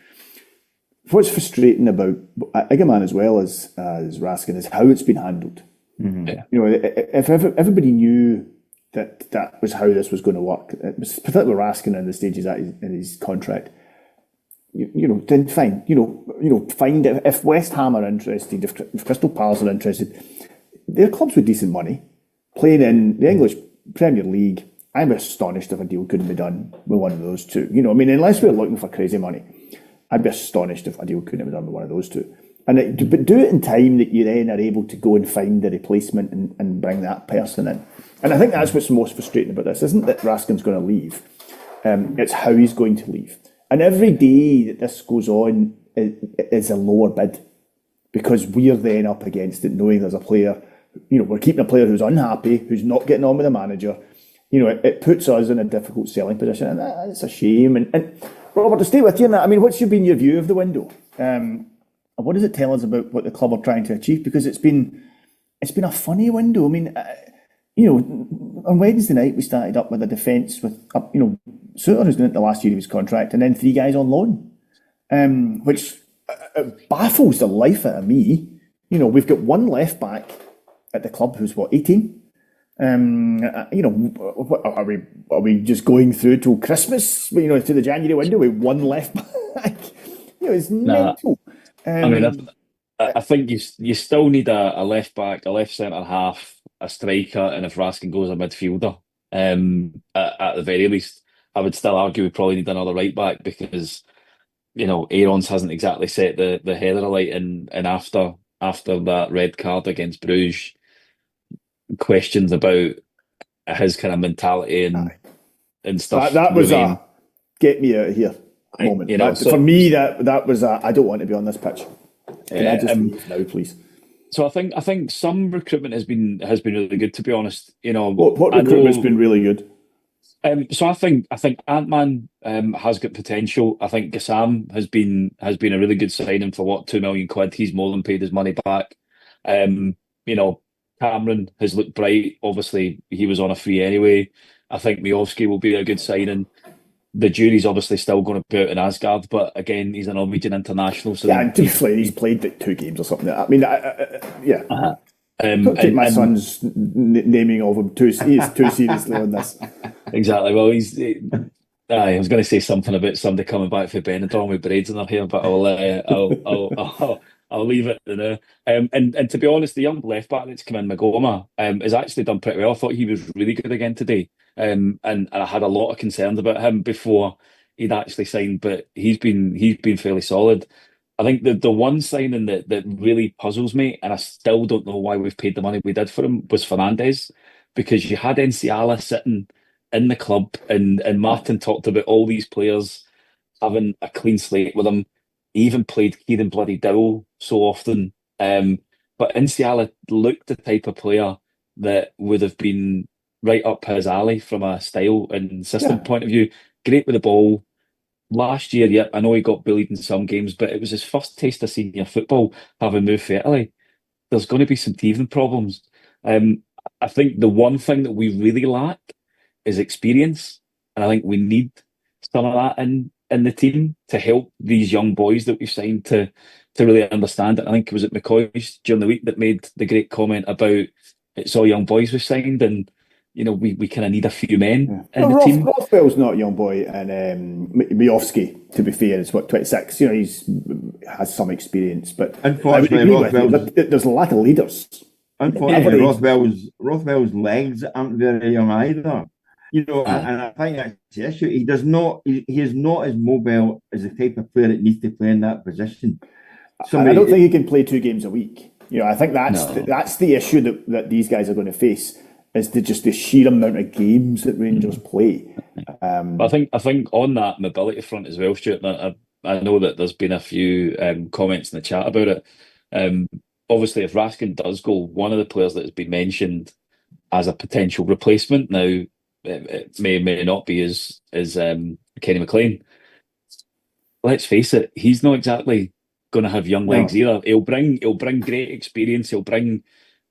What's frustrating about Igaman as well as Raskin is how it's been handled. Mm-hmm. Yeah. If everybody knew that was how this was going to work, particularly with Raskin in the stages in his contract, then fine. Find it. If West Ham are interested, if Crystal Palace are interested, they're clubs with decent money playing in the English Premier League. I'm astonished if a deal couldn't be done with one of those two. Unless we're looking for crazy money, I'd be astonished if a deal couldn't be done with one of those two. But do it in time that you then are able to go and find the replacement and bring that person in. And I think that's what's most frustrating about this. Isn't that Raskin's going to leave? It's how he's going to leave. And every day that this goes on is a lower bid, because we're then up against it, knowing there's a player. We're keeping a player who's unhappy, who's not getting on with the manager. It puts us in a difficult selling position, and that's a shame. And Robert, to stay with you on that, what's been your view of the window? What does it tell us about what the club are trying to achieve? Because it's been a funny window. On Wednesday night we started up with a defence with Suter, who's going into the last year of his contract, and then three guys on loan, which baffles the life out of me. We've got one left back at the club who's 18. Are we just going through till Christmas? To the January window with one left back. It's mental. I think you still need a left back, a left centre half, a striker, and if Raskin goes, a midfielder. At the very least, I would still argue we probably need another right back, because Aarons hasn't exactly set the header alight, and after that red card against Bruges, questions about his kind of mentality and stuff. That was a get me out of here moment. For me, that was a I don't want to be on this pitch. Can I just leave now, please? So I think some recruitment has been really good, to be honest. What recruitment's been really good? So I think Ant-Man has got potential. I think Gassam has been a really good signing for what, £2 million. He's more than paid his money back. Cameron has looked bright. Obviously, he was on a free anyway. I think Miovski will be a good signing. The jury's obviously still going to be out in Asgard, but again, he's a Norwegian international. So and to be fair, he's played like 2 games or something. Yeah. Uh-huh. Don't take my son's naming of him too seriously on this. Exactly. Well, I was going to say something about somebody coming back for Benidorm with braids in their hair, but I'll leave it now. And to be honest, the young left back that's come in, Magoma, has actually done pretty well. I thought he was really good again today. And I had a lot of concerns about him before he'd actually signed, but he's been fairly solid. I think the one signing that really puzzles me, and I still don't know why we've paid the money we did for him, was Fernandes, because you had Enciala sitting in the club, and Martin talked about all these players having a clean slate with him. He even played Kieran bloody Dowell so often. But Enciala looked the type of player that would have been right up his alley from a style and system point of view. Great with the ball. Last year, I know he got bullied in some games, but it was his first taste of senior football, having moved for Italy. There's going to be some teething problems. I think the one thing that we really lack is experience, and I think we need some of that in the team to help these young boys that we've signed to really understand it. I think it was at McCoy's during the week that made the great comment about it's all young boys we've signed, and we kind of need a few men in the team. Rothwell's not a young boy, and Miofsky, to be fair, is 26. He's has some experience, but unfortunately, there's a lack of leaders. Unfortunately, Rothwell's legs aren't very young either. And I think that's the issue. He is not as mobile as the type of player that needs to play in that position. I don't think he can play 2 games a week. I think that's the issue that these guys are going to face, is the sheer amount of games that Rangers play. I think on that mobility front as well, Stuart, I know that there's been a few comments in the chat about it. Obviously, if Raskin does go, one of the players that has been mentioned as a potential replacement now, it may not be is Kenny McLean. Let's face it, he's not exactly going to have young legs either. He'll bring great experience. He'll bring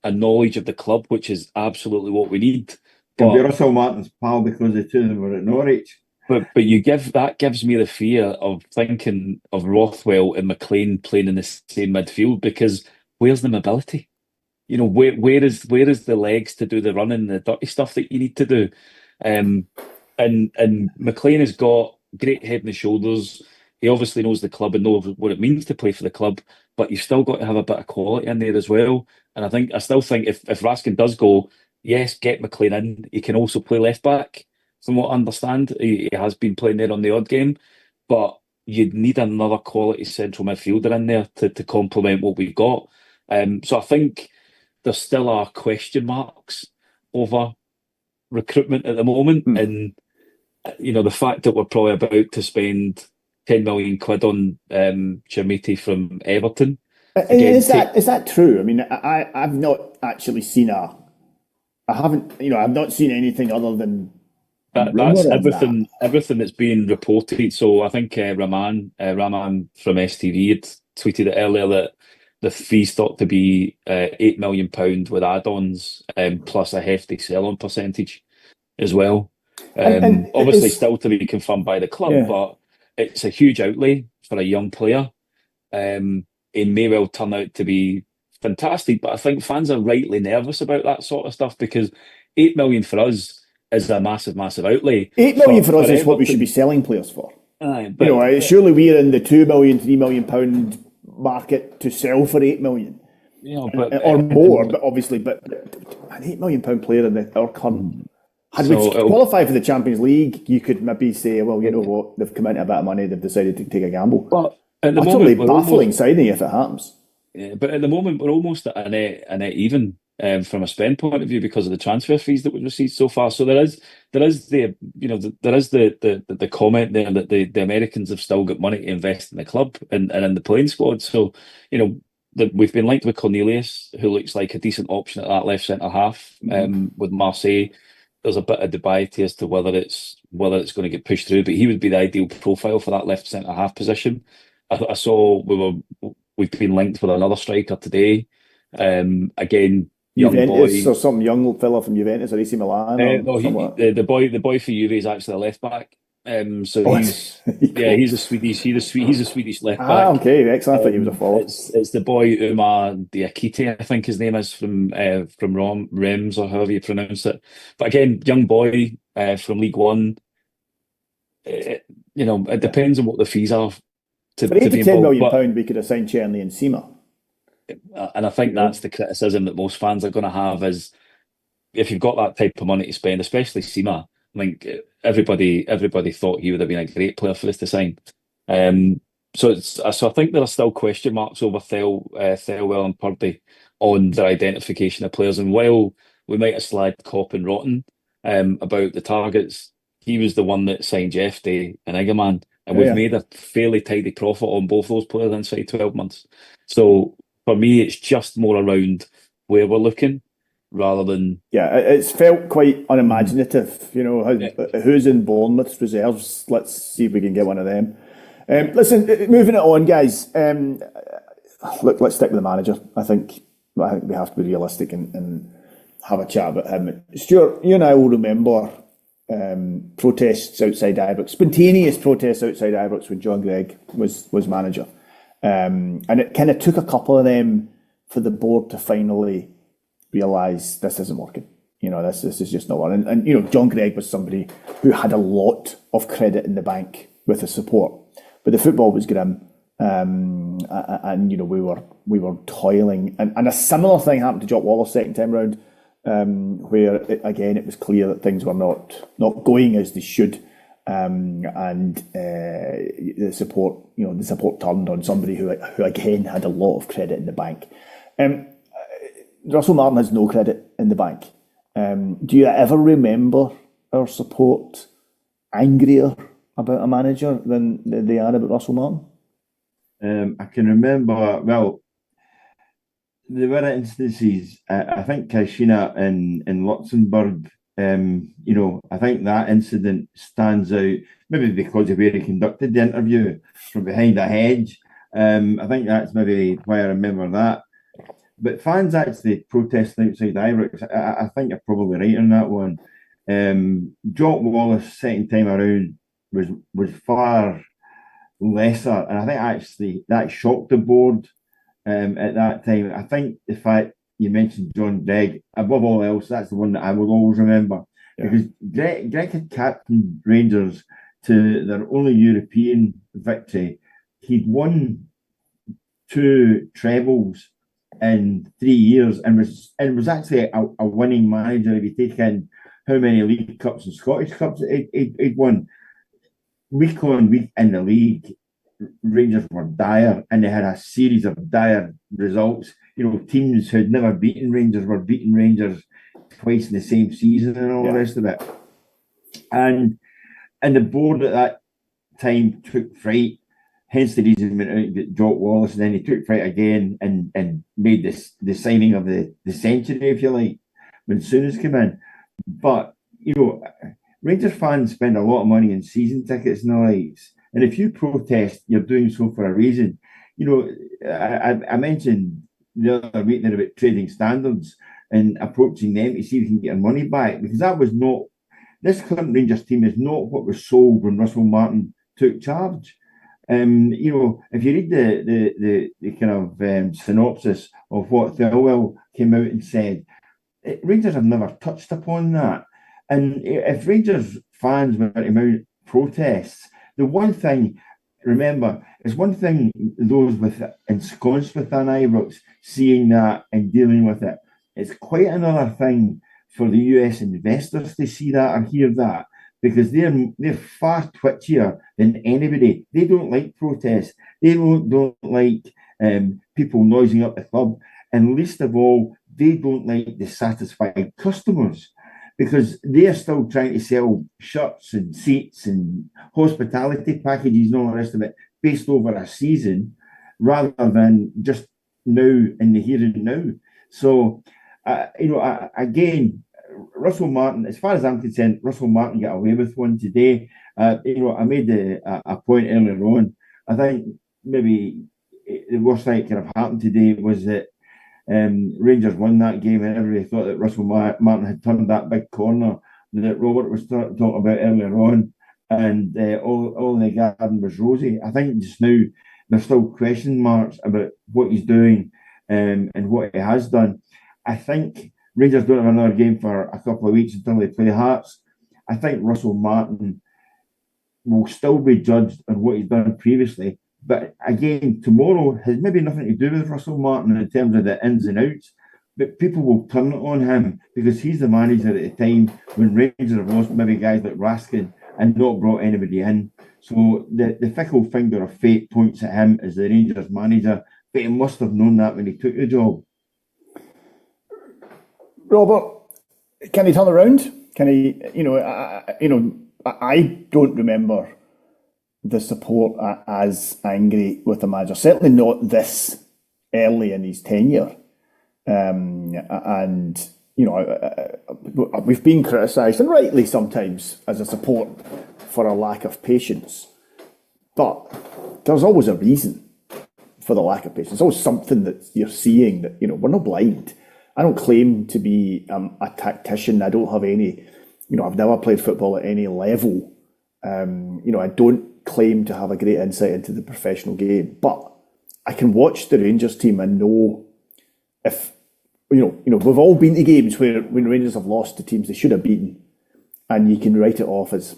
a knowledge of the club, which is absolutely what we need. Can be Russell Martin's pal because the two of them were at Norwich. But gives me the fear of thinking of Rothwell and McLean playing in the same midfield, because where's the mobility? Where is the legs to do the running, the dirty stuff that you need to do? And McLean has got great head and shoulders. He obviously knows the club and knows what it means to play for the club, but you've still got to have a bit of quality in there as well. And I still think if Raskin does go, yes, get McLean in. He can also play left back, from what I understand. He has been playing there on the odd game, but you'd need another quality central midfielder in there to complement what we've got. So I think there still are question marks over recruitment at the moment, and the fact that we're probably about to spend 10 million quid on Chermiti from Everton. Is that true? I mean, I've not actually seen I've not seen anything other than that's everything that's being reported. So I think Raman from STV had tweeted it earlier that the fee's thought to be £8 million with add-ons, plus a hefty sell-on percentage as well. And obviously still to be confirmed by the club, but it's a huge outlay for a young player. It may well turn out to be fantastic, but I think fans are rightly nervous about that sort of stuff, because 8 million for us is a massive, massive outlay. 8 million for us is what we should be selling players for. Surely we're in the £2 million, £3 million market to sell for 8 million. Or more, but obviously, but an £8 million player in our current. Had we qualified for the Champions League, you could maybe say, well, you know what, they've come into a bit of money, they've decided to take a gamble. But at the utterly baffling signing if it happens. Yeah, but at the moment we're almost at a net even from a spend point of view because of the transfer fees that we've received so far. So there is the comment there that the Americans have still got money to invest in the club and in the playing squad. So we've been linked with Cornelius, who looks like a decent option at that left centre half with Marseille. There's a bit of debate as to whether it's going to get pushed through, but he would be the ideal profile for that left centre half position. I saw we've been linked with another striker today. Again, young Juventus boy, or some young fella from Juventus or AC Milan. The boy for Juve is actually a left back. He's a Swedish left back. Okay, excellent. I thought he was a forward. It's the boy Umar Diakite, I think his name is, from Reims, or however you pronounce it. But again, young boy from League One. It depends on what the fees are. For £8 to £10 million, we could have signed Cherny and Sima. And I think that's the criticism that most fans are going to have, is if you've got that type of money to spend, especially Sima. I think everybody thought he would have been a great player for us to sign. So I think there are still question marks over Thelwell and Purdy on their identification of players. And while we might have slagged Kopp and Rotten about the targets, he was the one that signed Jeffrey and Egerman. And we've made a fairly tidy profit on both those players inside 12 months. So for me, it's just more around where we're looking rather than... Yeah, it's felt quite unimaginative, who's in Bournemouth's reserves. Let's see if we can get one of them. Listen, moving it on, guys. Look, let's stick with the manager. I think we have to be realistic and have a chat about him. Stuart, you and I will remember protests outside Ibrox, spontaneous protests outside Ibrox when John Gregg was manager. And it kind of took a couple of them for the board to finally realise this isn't working. This is just not working. And John Gregg was somebody who had a lot of credit in the bank with his support, but the football was grim, and we were toiling. And a similar thing happened to Jock Wallace second time round, where it was clear that things were not going as they should, and the support turned on somebody who again had a lot of credit in the bank. Russell Martin has no credit in the bank. Do you ever remember our support angrier about a manager than they are about Russell Martin? I can remember, well, there were instances, I think Kashina in Luxembourg, I think that incident stands out, maybe because of where he conducted the interview from behind a hedge. I think that's maybe why I remember that. But fans actually protesting outside Ibrox, I think you're probably right on that one. Jock Wallace second time around was far lesser, and I think actually that shocked the board at that time. I think the fact you mentioned John Gregg, above all else, that's the one that I will always remember. Yeah. Because Gregg had captained Rangers to their only European victory. He'd won 2 trebles in 3 years and was actually a winning manager if you take in how many League Cups and Scottish Cups he'd won. Week on week in the league, Rangers were dire, and they had a series of dire results. Teams who'd never beaten Rangers were beating Rangers twice in the same season and all the rest of it. And the board at that time took fright. Hence the reason he went out and got Jock Wallace, and then he took fright again and made the signing of the century, if you like, when Souness came in. But, Rangers fans spend a lot of money in season tickets and the likes. And if you protest, you're doing so for a reason. I mentioned the other week there about trading standards and approaching them to see if you can get your money back, because that was not, this current Rangers team is not what was sold when Russell Martin took charge. If you read the kind of synopsis of what Thirlwell came out and said, Rangers have never touched upon that. And if Rangers fans were to mount protests, the one thing, remember, it's one thing those ensconced within Ibrox seeing that and dealing with it. It's quite another thing for the US investors to see that or hear that, because they're far twitchier than anybody. They don't like protests. They don't like people noising up the club. And least of all, they don't like dissatisfied customers, because they're still trying to sell shirts and seats and hospitality packages and all the rest of it based over a season rather than just now in the here and now. So, again, Russell Martin, as far as I'm concerned, Russell Martin got away with one today. I made a point earlier on. I think maybe the worst thing that could have happened today was that Rangers won that game, and everybody thought that Russell Martin had turned that big corner that Robert was talking about earlier on, and all in the garden was rosy. I think just now there's still question marks about what he's doing and what he has done. I think Rangers don't have another game for a couple of weeks until they play Hearts. I think Russell Martin will still be judged on what he's done previously. But again, tomorrow has maybe nothing to do with Russell Martin in terms of the ins and outs, but people will turn it on him because he's the manager at the time when Rangers have lost maybe guys like Raskin and not brought anybody in. So the fickle finger of fate points at him as the Rangers manager, but he must have known that when he took the job. Robert, can he turn around? Can he, I don't remember the support as angry with the manager. Certainly not this early in his tenure. We've been criticised, and rightly sometimes, as a support for a lack of patience. But there's always a reason for the lack of patience. There's always something that you're seeing that, we're not blind. I don't claim to be a tactician. I don't have any I've never played football at any level. I don't claim to have a great insight into the professional game, but I can watch the Rangers team and know if, we've all been to games where when Rangers have lost to teams they should have beaten, and you can write it off as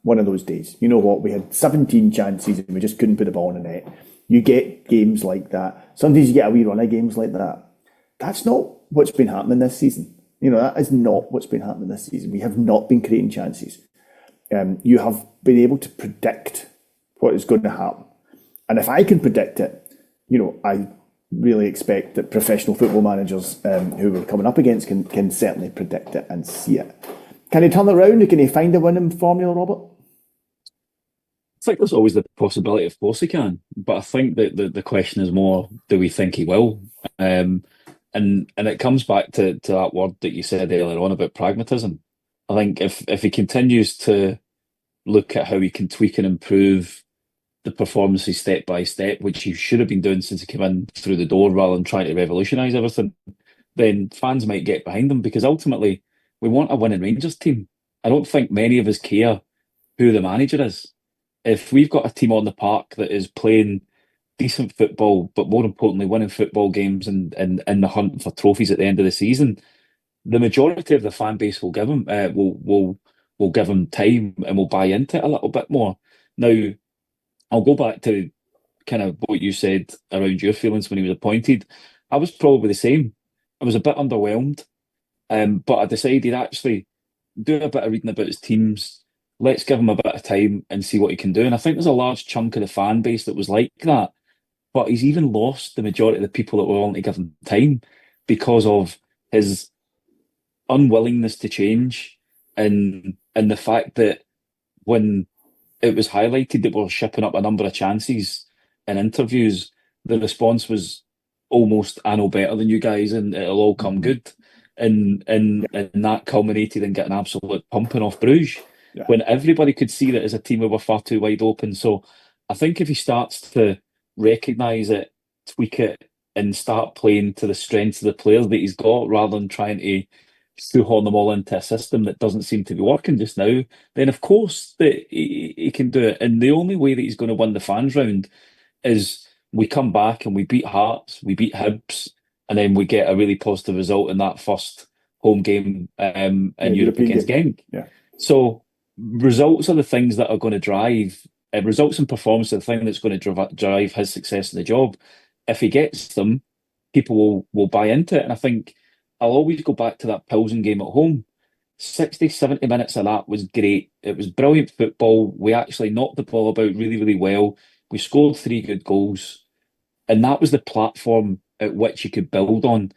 one of those days. You know what? We had 17 chances and we just couldn't put the ball in the net. You get games like that. Sometimes you get a wee run of games like that. That's not what's been happening this season. That is not what's been happening this season. We have not been creating chances. You have been able to predict what is going to happen. And if I can predict it, I really expect that professional football managers who we're coming up against can certainly predict it and see it. Can he turn it around? Can he find a winning formula, Robert? I think there's always the possibility, of course he can. But I think that the question is more, do we think he will? And it comes back to that word that you said earlier on about pragmatism. I think if he continues to look at how he can tweak and improve the performances step by step, which he should have been doing since he came in through the door rather than trying to revolutionise everything, then fans might get behind him, because ultimately we want a winning Rangers team. I don't think many of us care who the manager is. If we've got a team on the park that is playing decent football, but more importantly, winning football games and in the hunt for trophies at the end of the season, the majority of the fan base will give him will give him time and will buy into it a little bit more. Now, I'll go back to kind of what you said around your feelings when he was appointed. I was probably the same. I was a bit underwhelmed, but I decided actually do a bit of reading about his teams. Let's give him a bit of time and see what he can do. And I think there's a large chunk of the fan base that was like that. But he's even lost the majority of the people that were willing to give him time because of his unwillingness to change, and the fact that when it was highlighted that we're shipping up a number of chances in interviews, the response was almost, I know better than you guys and it'll all come good. And that culminated in getting absolute pumping off Bruges, when everybody could see that as a team we were far too wide open. So I think if he starts to recognise it, tweak it, and start playing to the strengths of the players that he's got, rather than trying to shoehorn them all into a system that doesn't seem to be working just now, then of course that he can do it. And the only way that he's going to win the fans round is we come back and we beat Hearts, we beat Hibs, and then we get a really positive result in that first home game in Europe against Genk. Yeah. So results are the things that are going to drive, results and performance are the thing that's going to drive his success in the job. If he gets them, people will buy into it. And I think I'll always go back to that Pilsen game at home. 60, 70 minutes of that was great. It was brilliant football. We actually knocked the ball about really, really well. We scored 3 good goals. And that was the platform at which you could build on.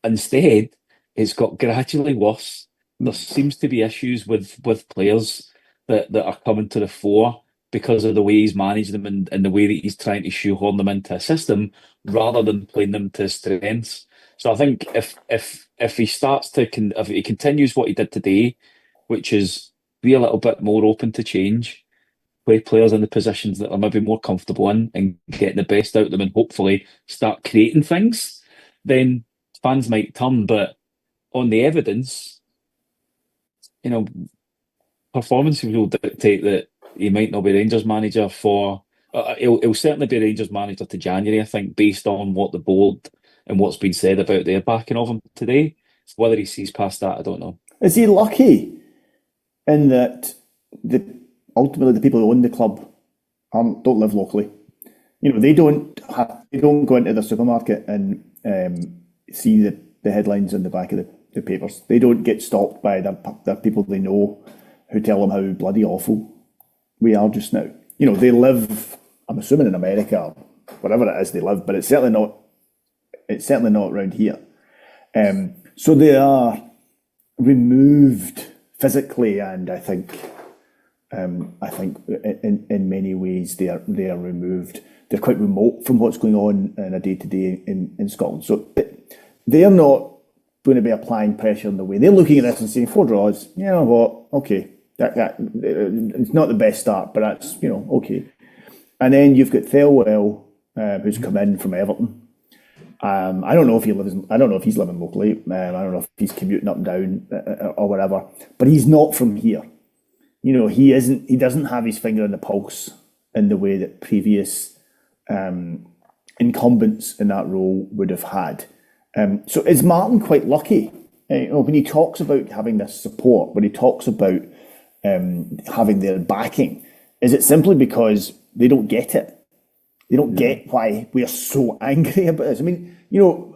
Instead, it's got gradually worse. There seems to be issues with players that are coming to the fore because of the way he's managed them and the way that he's trying to shoehorn them into a system rather than playing them to strengths. So I think if he starts to if he continues what he did today, which is be a little bit more open to change, play players in the positions that are maybe more comfortable in and getting the best out of them, and hopefully start creating things, then fans might turn. But on the evidence, performance will dictate that he might not be Rangers manager for. He'll certainly be Rangers manager to January, I think, based on what the board and what's been said about their backing of him today. Whether he sees past that, I don't know. Is he lucky in that ultimately the people who own the club don't live locally? They don't go into the supermarket and see the headlines on the back of the papers. They don't get stalked by the people they know who tell them how bloody awful we are just now. They live, I'm assuming, in America, wherever it is they live, but it's certainly not around here. So they are removed physically, and I think in many ways they are removed. They're quite remote from what's going on in a day-to-day in Scotland. So they're not going to be applying pressure in the way they're looking at this and saying 4 draws. You know what? Okay, that it's not the best start, but that's okay. And then you've got Thelwell, who's come in from Everton. I don't know if he lives. I don't know if he's living locally. I don't know if he's commuting up and down or whatever. But he's not from here. You know, he isn't. He doesn't have his finger on the pulse in the way that previous incumbents in that role would have had. So is Martin quite lucky? You know, when he talks about having this support, when he talks about having their backing, is it simply because they don't get it? They don't get why we are so angry about this. I mean, you know,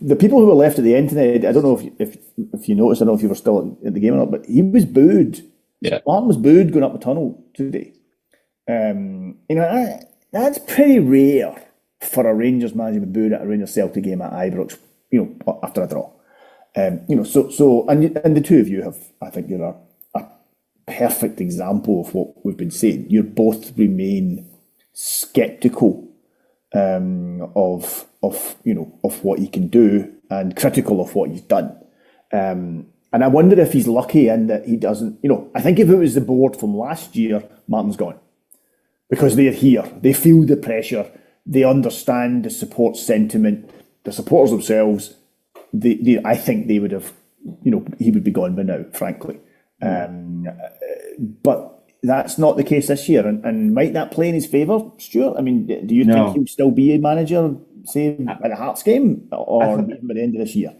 the people who were left at the end tonight, I don't know if you noticed, I don't know if you were still at the game or not, but he was booed. Yeah. Martin was booed going up the tunnel today. You know, that's pretty rare for a Rangers manager to be booed at a Rangers Celtic game at Ibrox, you know, after a draw. You know, so and the two of you have, I think you're a perfect example of what we've been saying. You both remain sceptical of you know, of what he can do and critical of what he's done. And I wonder if he's lucky in that he doesn't, you know, I think if it was the board from last year, Martin's gone. Because they're here. They feel the pressure. They understand the support sentiment. The supporters themselves, I think they would have, you know, he would be gone by now, frankly. But that's not the case this year. And might that play in his favour, Stuart? I mean, do you think he'll still be a manager, say, by the Hearts game or even by the end of this year?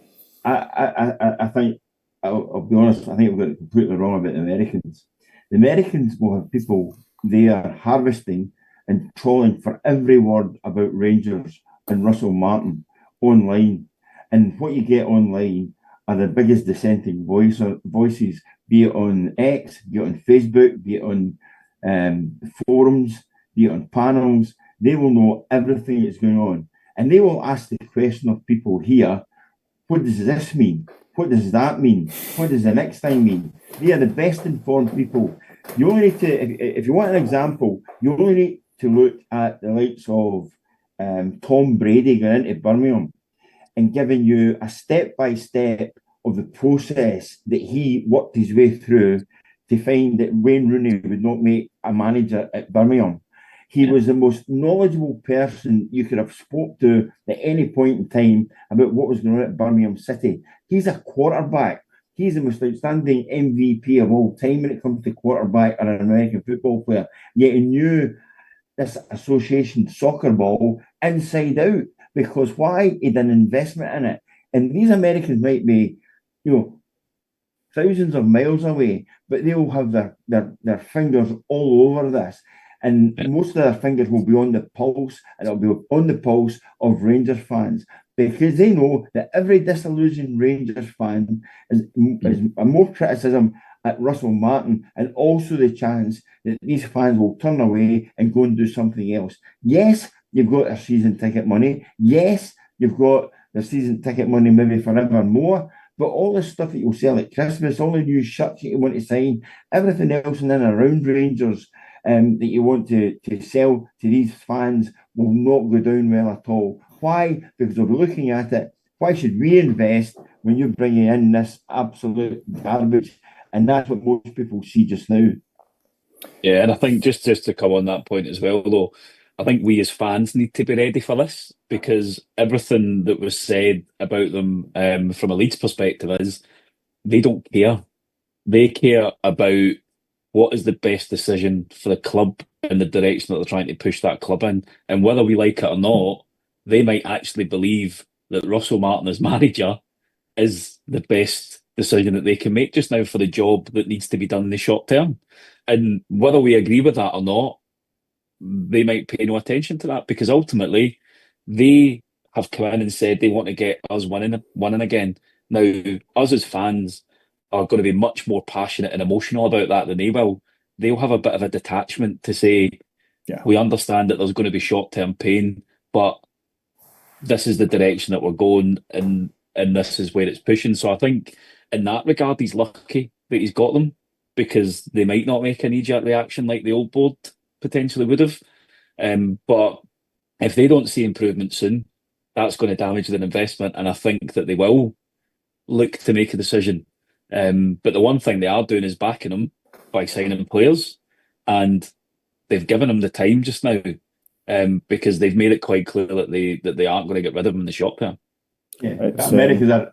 I think, I'll be honest, I think we've got it completely wrong about the Americans. The Americans will have people there harvesting and trolling for every word about Rangers and Russell Martin online. And what you get online are the biggest dissenting voices, be it on X, be it on Facebook, be it on forums, be it on panels. They will know everything that's going on. And they will ask the question of people here, what does this mean? What does that mean? What does the next thing mean? They are the best informed people. You only need to, if you want an example, you only need to look at the likes of Tom Brady going into Birmingham and giving you a step-by-step of the process that he worked his way through to find that Wayne Rooney would not make a manager at Birmingham. He was the most knowledgeable person you could have spoke to at any point in time about what was going on at Birmingham City. He's a quarterback. He's the most outstanding MVP of all time when it comes to quarterback and an American football player. Yet he knew this association soccer ball inside out. Because why? He did an investment in it. And these Americans might be, you know, thousands of miles away, but they will have their fingers all over this. And most of their fingers will be on the pulse, and it'll be on the pulse of Rangers fans, because they know that every disillusioned Rangers fan is more criticism at Russell Martin, and also the chance that these fans will turn away and go and do something else. Yes, you've got their season ticket money. Yes, you've got their season ticket money maybe forever more. But all the stuff that you'll sell at Christmas, all the new shirts that you want to sign, everything else in and around Rangers that you want to sell to these fans will not go down well at all. Why? Because they'll be looking at it. Why should we invest when you're bringing in this absolute garbage? And that's what most people see just now. Yeah, and I think just to come on that point as well, though, I think we as fans need to be ready for this, because everything that was said about them from a Leeds perspective is they don't care. They care about what is the best decision for the club and the direction that they're trying to push that club in. And whether we like it or not, they might actually believe that Russell Martin as manager is the best decision that they can make just now for the job that needs to be done in the short term. And whether we agree with that or not, they might pay no attention to that, because ultimately they have come in and said they want to get us winning again. Now, us as fans are going to be much more passionate and emotional about that than they will. They'll have a bit of a detachment to say, we understand that there's going to be short-term pain, but this is the direction that we're going, and this is where it's pushing. So I think in that regard, he's lucky that he's got them, because they might not make a knee-jerk reaction like the old board potentially would have. But if they don't see improvement soon, that's going to damage their investment, and I think that they will look to make a decision. But the one thing they are doing is backing him by signing players, and they've given him the time just now because they've made it quite clear that they aren't going to get rid of him in the short term. Yeah,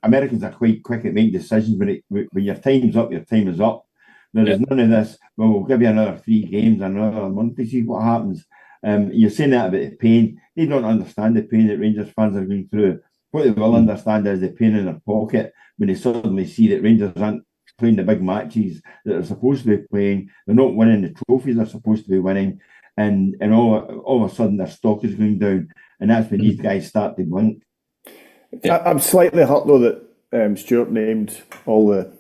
Americans are quite quick at making decisions. When your time's up, your time is up. There is none of this. Well, we'll give you another 3 games, another month to see what happens. You're saying that about the pain. They don't understand the pain that Rangers fans are going through. What they will understand is the pain in their pocket when they suddenly see that Rangers aren't playing the big matches that they're supposed to be playing. They're not winning the trophies they're supposed to be winning, and all of a sudden their stock is going down, and that's when these guys start to blink. I'm slightly hurt though that Stewart named all the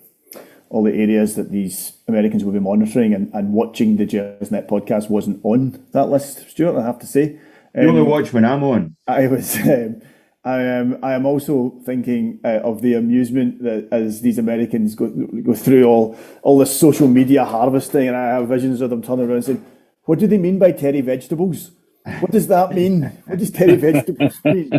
areas that these Americans will be monitoring, and watching the Gersnet podcast wasn't on that list, Stewart, I have to say. You only watch when I'm on. I am also thinking of the amusement that as these Americans go through all this social media harvesting, and I have visions of them turning around and saying, "What do they mean by Terry vegetables? What does that mean? What does Terry vegetables mean?"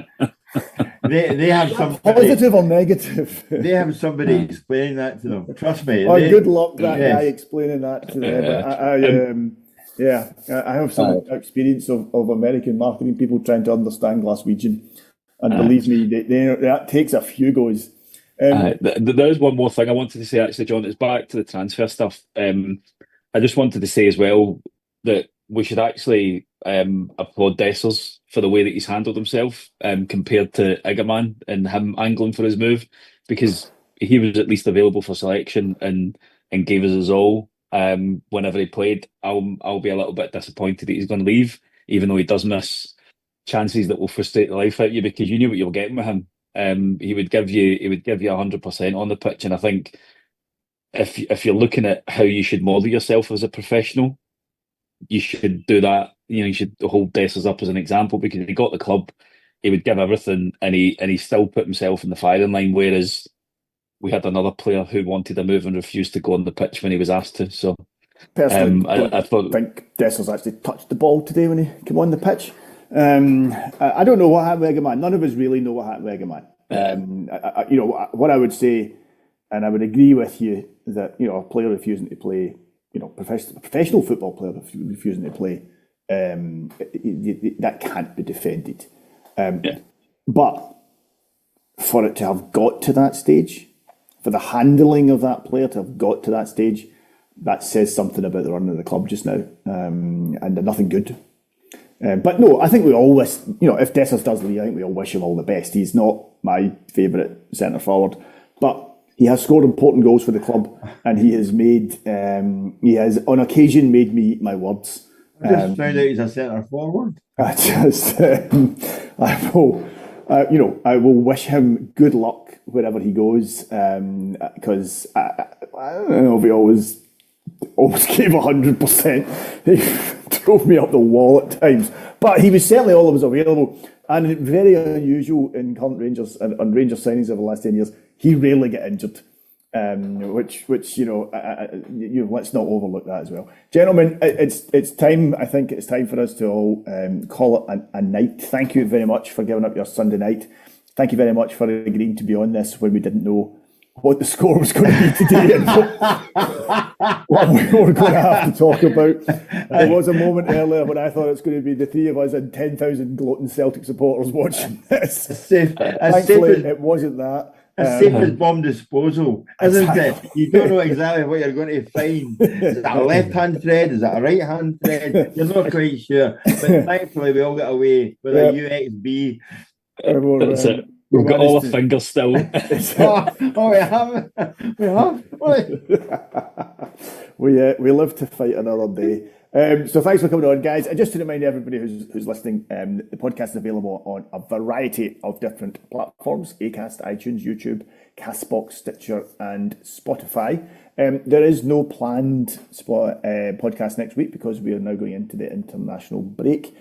They have some positive or negative. They have somebody explaining that to them. Trust me. Good luck that guy explaining that to them. But I have some experience of American marketing people trying to understand Glaswegian, and believe me, that takes a few goes. There's one more thing I wanted to say, actually, John. It's back to the transfer stuff. I just wanted to say as well that we should actually applaud Dessers for the way that he's handled himself compared to Iggerman and him angling for his move, because he was at least available for selection and gave us his all whenever he played. I'll be a little bit disappointed that he's going to leave, even though he does miss chances that will frustrate the life out of you, because you knew what you were getting with him. He would give you 100% on the pitch, and I think if you're looking at how you should model yourself as a professional, you should do that. You should hold Dessers up as an example, because he got the club, he would give everything, and he still put himself in the firing line. Whereas we had another player who wanted a move and refused to go on the pitch when he was asked to. So personally, I think Dessers actually touched the ball today when he came on the pitch. I don't know what happened with Iggerman. None of us really know what happened with Iggerman. What I would say, and I would agree with you, that a player refusing to play, professional football player refusing to play, that can't be defended. But for it to have got to that stage, for the handling of that player to have got to that stage, that says something about the run of the club just now, and nothing good. But no, I think we all wish, if Dessers does leave, I think we all wish him all the best. He's not my favourite centre forward, but he has scored important goals for the club, and he has on occasion made me eat my words. I just found out he's a centre forward. I will wish him good luck wherever he goes, because I don't know if he always gave 100%. He drove me up the wall at times, but he was certainly always available, and very unusual in current Rangers and Rangers signings over the last 10 years. He rarely get injured, which let's not overlook that as well, gentlemen. It's time. I think it's time for us to all call it a night. Thank you very much for giving up your Sunday night. Thank you very much for agreeing to be on this when we didn't know what the score was going to be today and what we were going to have to talk about. There was a moment earlier when I thought it was going to be the three of us and 10,000 gloating Celtic supporters watching this. Thankfully, it wasn't that. As safe as bomb disposal, isn't it? You don't know exactly what you're going to find. Is that a left-hand thread? Is that a right-hand thread? You're not quite sure. But thankfully, we all got away with a UXB. That's it. We've got all our fingers still. We have. We live to fight another day. So thanks for coming on, guys. And just to remind everybody who's listening, the podcast is available on a variety of different platforms: Acast, iTunes, YouTube, Castbox, Stitcher, and Spotify. There is no planned podcast next week because we are now going into the international break.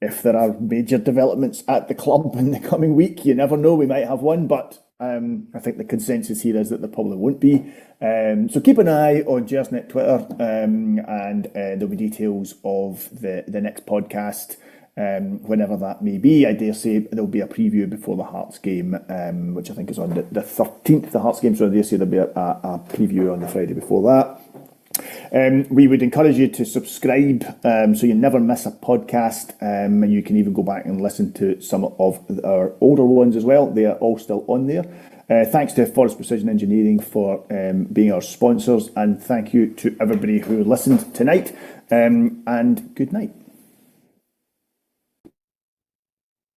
If there are major developments at the club in the coming week, you never know, we might have one, but I think the consensus here is that there probably won't be. So keep an eye on Gersnet Twitter, and there'll be details of the next podcast whenever that may be. I dare say there'll be a preview before the Hearts game, which I think is on the 13th, the Hearts game, so I dare say there'll be a preview on the Friday before that. We would encourage you to subscribe so you never miss a podcast, and you can even go back and listen to some of our older ones as well. They are all still on there. Thanks to Forrest Precision Engineering for being our sponsors, and thank you to everybody who listened tonight, and good night.